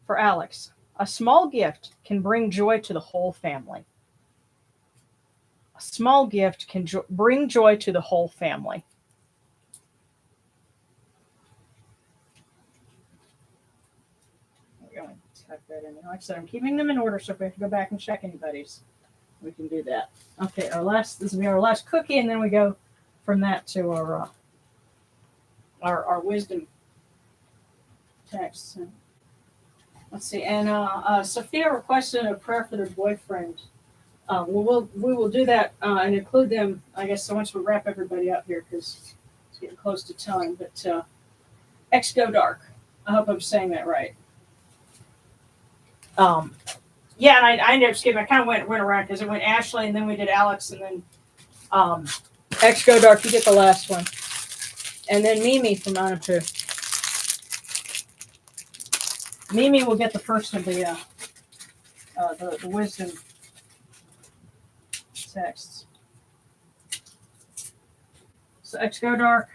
for Alex, a small gift can bring joy to the whole family. A small gift can bring joy to the whole family. We're going to type that in. Like I said, I'm keeping them in order, so if we have to go back and check anybody's, we can do that. Okay, this will be our last cookie, and then we go from that to our wisdom text. Let's see, and Sophia requested a prayer for their boyfriend. We will do that and include them, I guess, so once we wrap everybody up here, because it's getting close to time. But X Go Dark. I hope I'm saying that right. Yeah, and I ended up skipping. I kind of went around because it went Ashley, and then we did Alex, and then X Go Dark. You get the last one, and then Mimi from Anapu. Mimi will get the first of the wisdom texts. So X Go Dark.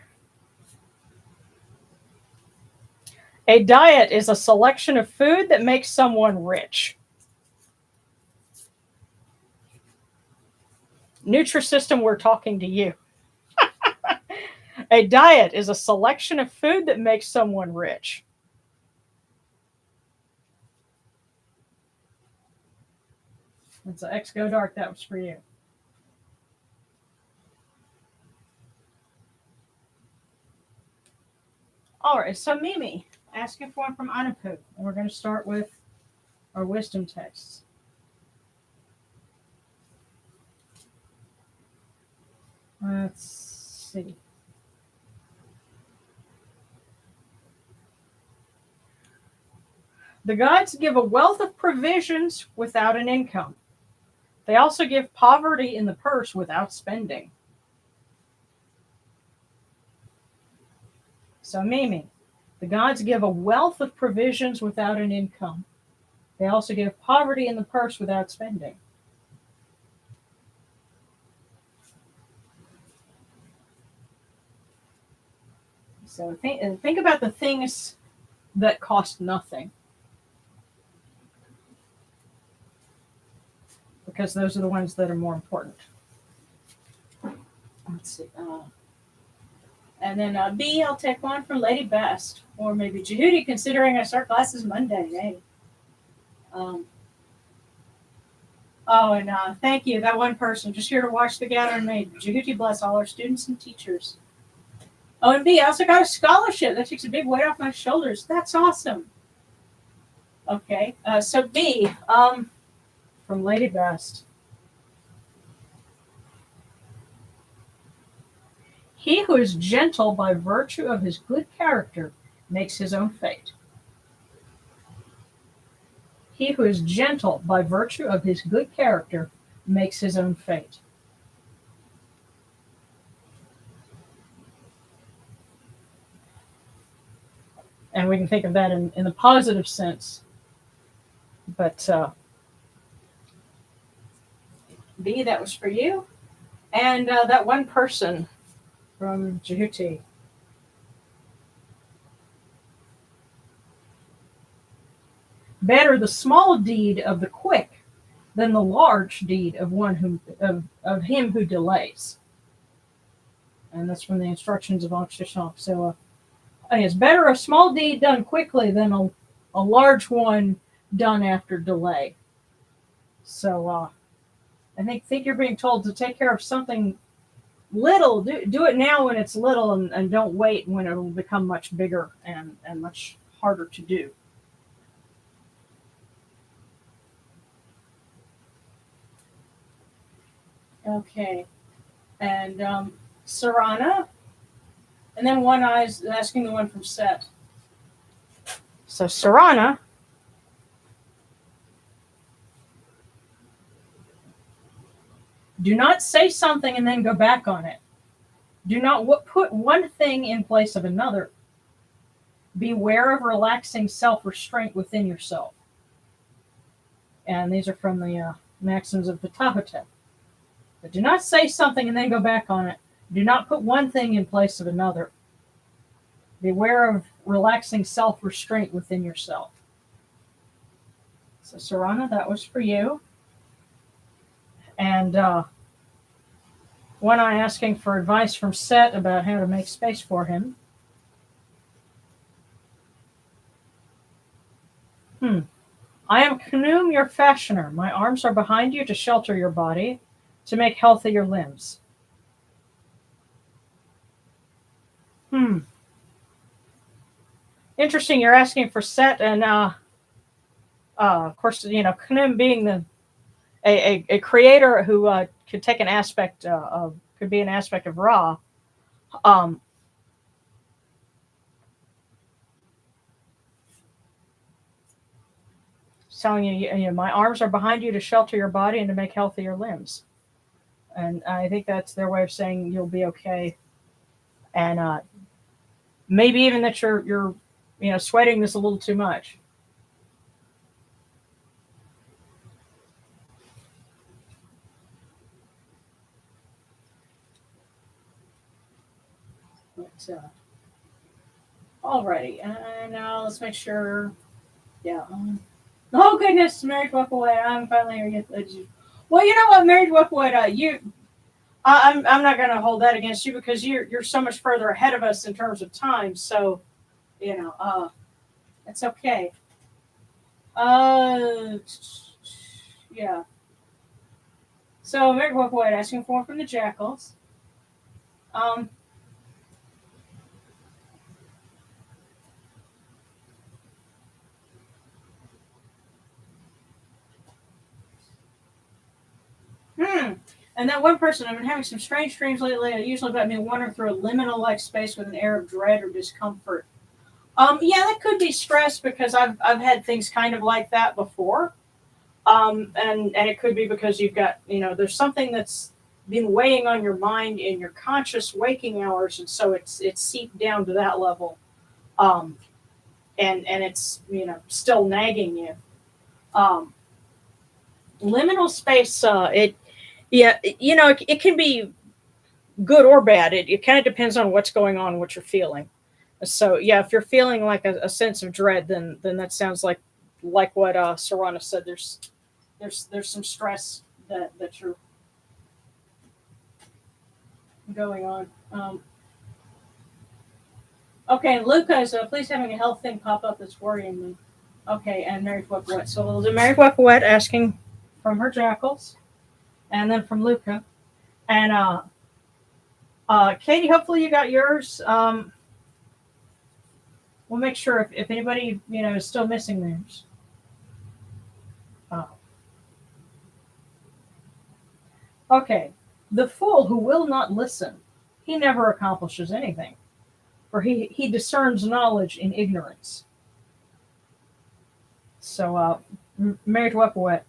A diet is a selection of food that makes someone rich. Nutrisystem, we're talking to you. A diet is a selection of food that makes someone rich. It's an X Go Dark. That was for you. All right, so Mimi, asking for one from Anapu. And we're going to start with our wisdom texts. Let's see. The gods give a wealth of provisions without an income. They also give poverty in the purse without spending. So Mimi, the gods give a wealth of provisions without an income. They also give poverty in the purse without spending. So think about the things that cost nothing. Because those are the ones that are more important. Let's see. And then B, I'll take one from Lady Best. Or maybe Jehudi, considering I start classes Monday. Hey. Thank you, that one person. Just here to watch the gathering made. Jehudi bless all our students and teachers. Oh, and B, I also got a scholarship. That takes a big weight off my shoulders. That's awesome. Okay, so B, from Lady Best. He who is gentle by virtue of his good character makes his own fate. He who is gentle by virtue of his good character makes his own fate. And we can think of that in the positive sense. But B, that was for you. And that one person from Jehudi. Better the small deed of the quick than the large deed of of him who delays. And that's from the instructions of Ankh-Tawy. So it's better a small deed done quickly than a large one done after delay. So I think you're being told to take care of something little. Do it now when it's little, and don't wait when it will become much bigger and much harder to do. Okay. And Sarana. And then One Eye's asking the one from Set. So Sarana. Do not say something and then go back on it. Do not put one thing in place of another. Beware of relaxing self-restraint within yourself. And these are from the maxims of Ptahhotep. But do not say something and then go back on it. Do not put one thing in place of another. Beware of relaxing self-restraint within yourself. So Sarana, that was for you. And One Eye asking for advice from Set about how to make space for him. I am Khnum, your fashioner. My arms are behind you to shelter your body, to make healthy your limbs. Interesting, you're asking for Set, and of course, Khnum being a creator who could take an aspect could be an aspect of Ra. Telling you, my arms are behind you to shelter your body and to make healthy your limbs. And I think that's their way of saying you'll be okay. And maybe even that you're sweating this a little too much. But, alrighty, and now let's make sure. Yeah. Oh goodness, Married Wepwood, I'm finally here. Well, you know what, Married Wepwood, I'm not going to hold that against you because you're so much further ahead of us in terms of time. So, it's okay. Yeah. So American Wolf White asking for one from the Jackals. Um, And that one person, I've been having some strange dreams lately. Usually about me wandering through a liminal-like space with an air of dread or discomfort. Yeah, that could be stress because I've had things kind of like that before. And it could be because you've got, there's something that's been weighing on your mind in your conscious waking hours, and so it's seeped down to that level. Um, and it's, still nagging you. Um, Liminal space, it can be good or bad. It kind of depends on what's going on, what you're feeling. So yeah, if you're feeling like a sense of dread, then that sounds like what Serrana said. There's some stress that you're going on. Okay, Luca is please having a health thing pop up that's worrying me. Okay, and Mary Wet. So we'll do Mary Wet asking from her jackals, and then from Luca, and Katie. Hopefully you got yours. We'll make sure if anybody is still missing theirs. Uh, okay, the fool who will not listen, he never accomplishes anything, for he discerns knowledge in ignorance. So, Mary Wet.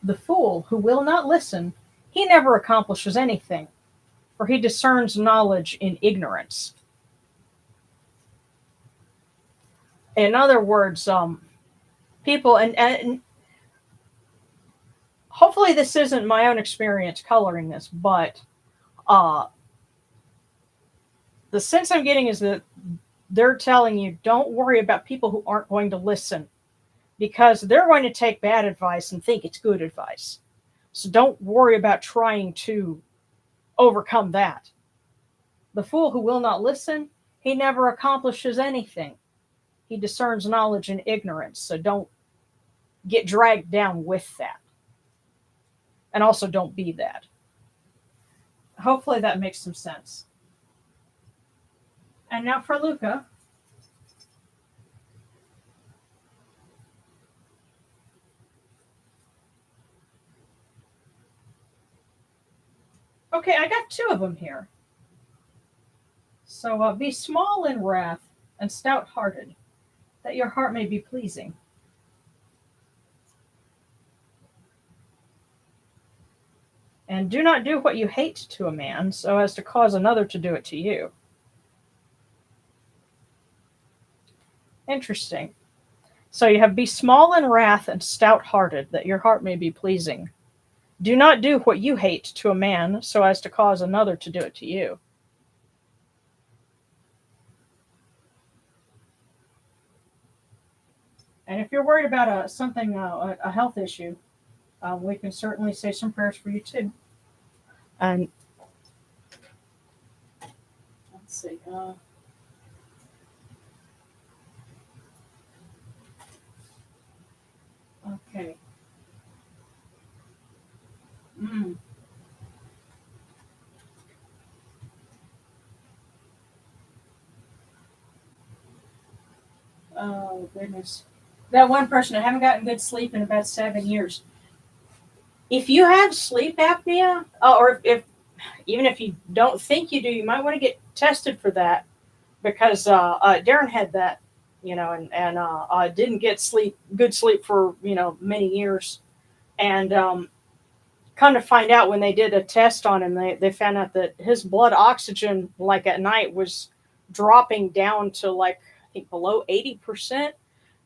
The fool who will not listen, he never accomplishes anything, for he discerns knowledge in ignorance. In other words, people, and hopefully this isn't my own experience coloring this, but the sense I'm getting is that they're telling you don't worry about people who aren't going to listen because they're going to take bad advice and think it's good advice. So don't worry about trying to overcome that. The fool who will not listen, he never accomplishes anything. He discerns knowledge in ignorance. So don't get dragged down with that. And also don't be that. Hopefully that makes some sense. And now for Luca. Okay, I got two of them here. So be small in wrath and stout-hearted, that your heart may be pleasing. And do not do what you hate to a man, so as to cause another to do it to you. Interesting. So you have be small in wrath and stout-hearted, that your heart may be pleasing. Do not do what you hate to a man, so as to cause another to do it to you. And if you're worried about a health issue, we can certainly say some prayers for you too. And let's see. Okay. Mm. Oh goodness. That one person, I haven't gotten good sleep in about 7 years. If you have sleep apnea, or if even if you don't think you do, you might want to get tested for that because Darren had that, and didn't get good sleep for many years, and come to find out when they did a test on him, they found out that his blood oxygen, like at night, was dropping down to like I think below 80%,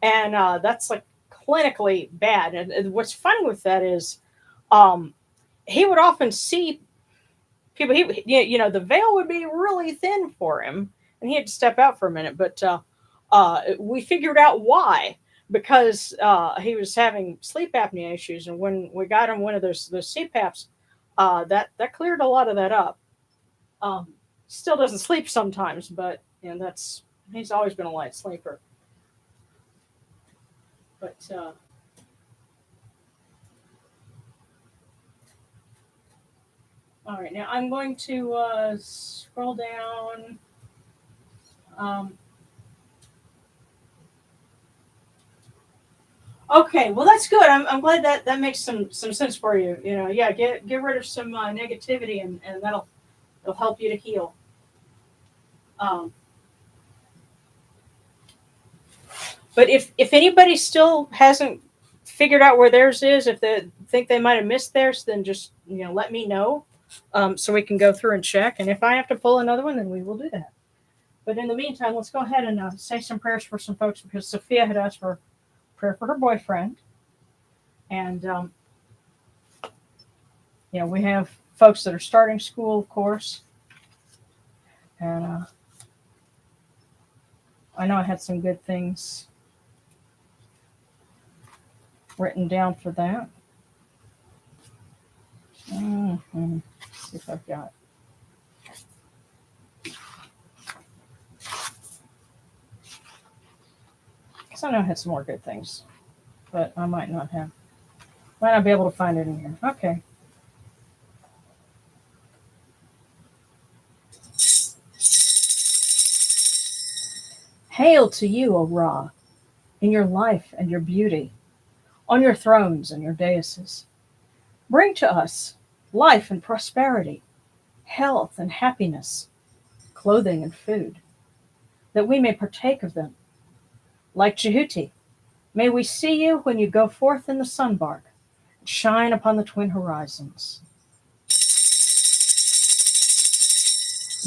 and that's like clinically bad. And what's funny with that is, he would often see people. The veil would be really thin for him, and he had to step out for a minute. But we figured out why because he was having sleep apnea issues, and when we got him one of those CPAPs, that cleared a lot of that up. Still doesn't sleep sometimes, but that's he's always been a light sleeper. But All right, now I'm going to scroll down. Um, okay, well that's good. I'm glad that makes some sense for you. You know, yeah, get rid of some negativity, and it'll help you to heal. Um, but if anybody still hasn't figured out where theirs is, if they think they might have missed theirs, then just let me know, so we can go through and check. And if I have to pull another one, then we will do that. But in the meantime, let's go ahead and say some prayers for some folks because Sophia had asked for prayer for her boyfriend, and we have folks that are starting school, of course, and I know I had some good things written down for that. Mm-hmm. Let's see if I've got. Because I know I had some more good things, but I might not be able to find it in here. Okay. Hail to you, O Ra, in your life and your beauty, on your thrones and your daises. Bring to us life and prosperity, health and happiness, clothing and food, that we may partake of them. Like Jehuti, may we see you when you go forth in the sunbark and shine upon the twin horizons.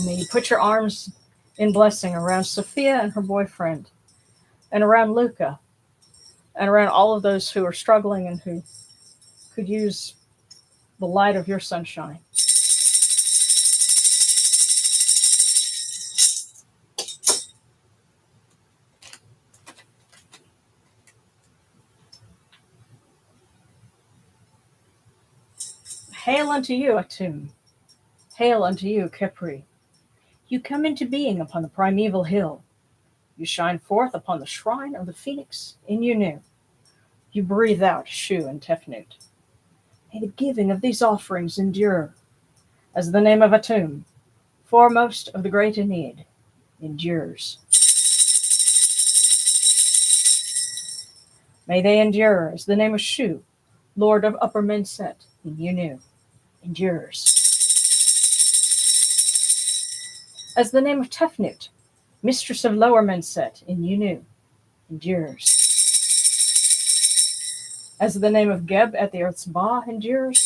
May you put your arms in blessing around Sophia and her boyfriend, and around Luca, and around all of those who are struggling and who could use the light of your sunshine. Hail unto you, Atum. Hail unto you, Kepri. You come into being upon the primeval hill. You shine forth upon the shrine of the phoenix in Yunu. You breathe out Shu and Tefnut. May the giving of these offerings endure, as the name of Atum, foremost of the great Aeneid, endures. May they endure as the name of Shu, Lord of Upper Menset in Yunu, endures. As the name of Tefnut, Mistress of Lower Menset in Yunu, endures. As the name of Geb at the earth's Ba endures.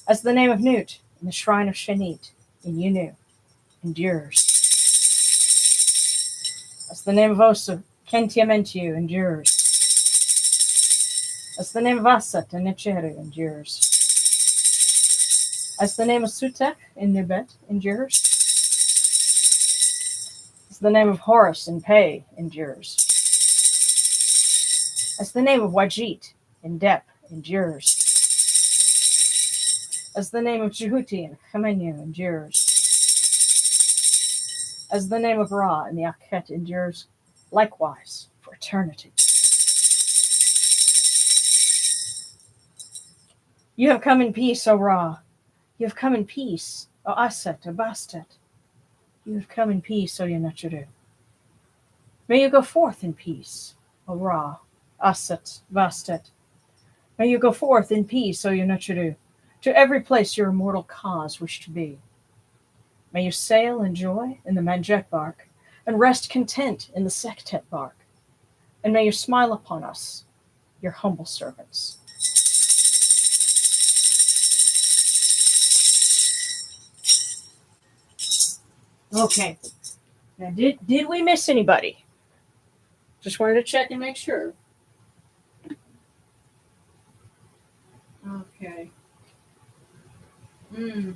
As the name of Nut in the shrine of Shenit in Yunu, endures. As the name of Osu, Kentiamentiu endures. As the name of Aset in Necheru endures. As the name of Sutek in Nubet endures. As the name of Horus in Pe endures. As the name of Wajit in Dep endures. As the name of Jehuti in Chemenu endures. As the name of Ra in the Akhet endures, likewise for eternity. You have come in peace, O Ra. You have come in peace, O Aset, O Bastet. You have come in peace, O Yenachuru. May you go forth in peace, O Ra, Aset, Bastet. May you go forth in peace, O Yenachuru, to every place your immortal cause wish to be. May you sail in joy in the Manjet bark, and rest content in the Sektet bark. And may you smile upon us, your humble servants. Okay. Now, did we miss anybody? Just wanted to check and make sure. Okay. Be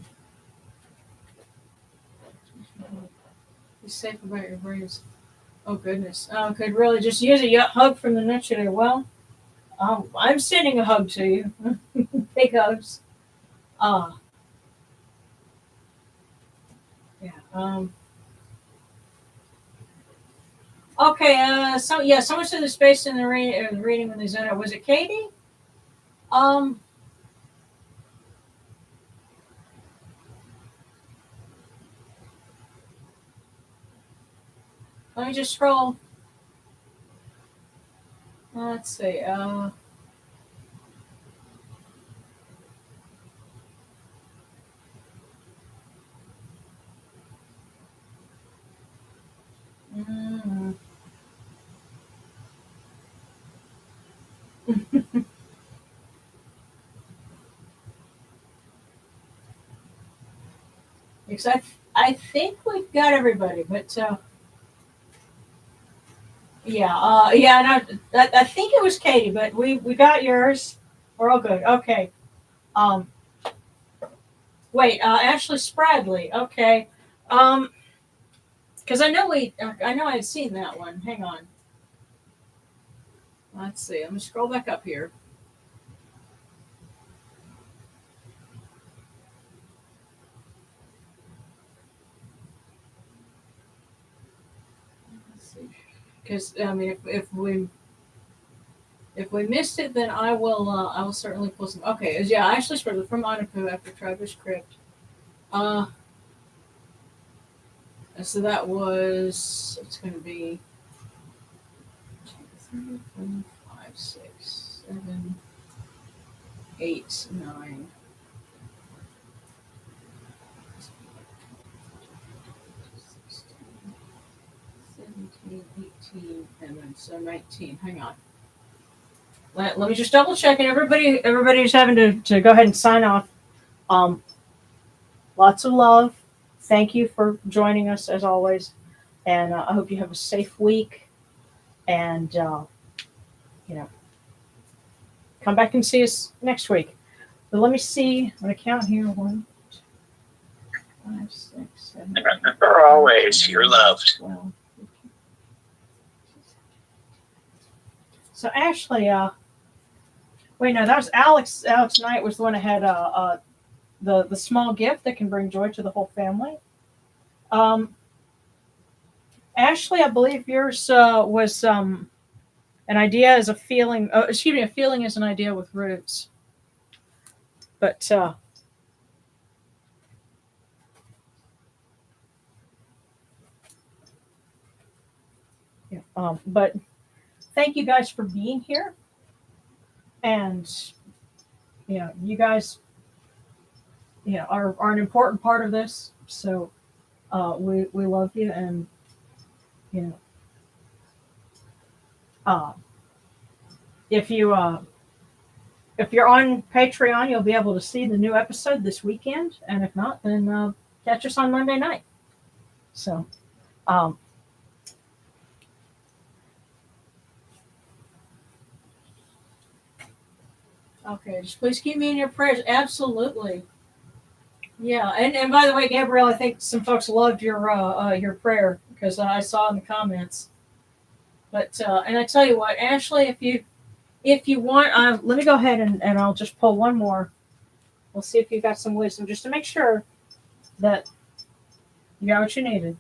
safe about your brains. Oh, goodness. Could really just use a hug from the net today. Well, I'm sending a hug to you. Big hugs. Yeah. Okay. Someone said the space in the reading when they zoned out. Was it Katie? Let me just scroll. Let's see. Mm. Because I think we've got everybody, but yeah, no, I think it was Katie, but we got yours. We're all good. Okay. Wait, Ashley Spradley. Okay. Because I know I had seen that one. Hang on. Let's see. Let me scroll back up here. Let's see. Because I mean, if we missed it, then I will certainly pull some. Okay, it was, yeah, Ashley Spradley from Monaco after Travis Crypt. So that was, it's going to be 2, 3, 4, 5, 6, 7, 8, 9. 16, 17, 18, and then so 19. Hang on. Let me just double check, and everybody's having to go ahead and sign off. Lots of love. Thank you for joining us as always, and I hope you have a safe week. And come back and see us next week. But let me see. I'm gonna count here. 1, 2, 5, 6, 7. And remember always, you're loved. 12, 15. So Ashley, wait, no, that was Alex. Alex Knight was the one that had the small gift that can bring joy to the whole family. Ashley, I believe yours was an idea as a feeling. Excuse me, a feeling is an idea with roots. But but thank you guys for being here, and you guys are an important part of this. So we love you, and if you're on Patreon, you'll be able to see the new episode this weekend, and if not, then catch us on Monday night. So okay, just please keep me in your prayers. Absolutely. Yeah, and by the way, Gabrielle, I think some folks loved your prayer because I saw in the comments. But and I tell you what, Ashley, if you want, let me go ahead and I'll just pull one more. We'll see if you got some wisdom, just to make sure that you got what you needed.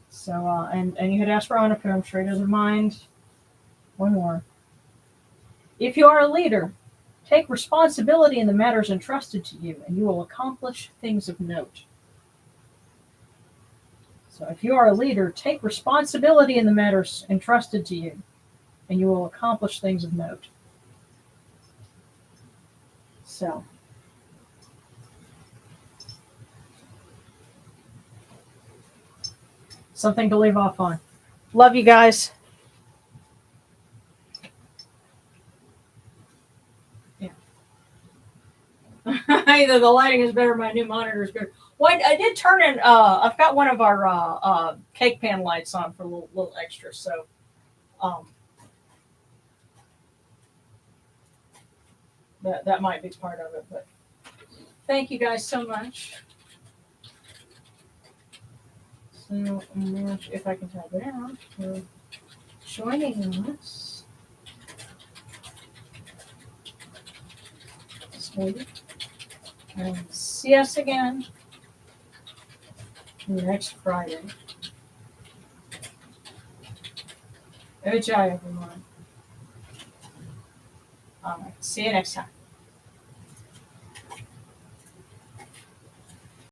So and you had asked for Annika, I'm sure he doesn't mind. One more. If you are a leader, take responsibility in the matters entrusted to you, and you will accomplish things of note. So if you are a leader, take responsibility in the matters entrusted to you, and you will accomplish things of note. So something to leave off on. Love you guys. Either the lighting is better, my new monitor is good. Well, I did turn in. I've got one of our cake pan lights on for a little extra. So, that might be part of it. But thank you guys so much. So, if I can type it out, for joining us. And see us again next Friday. Good job, everyone. All right. See you next time.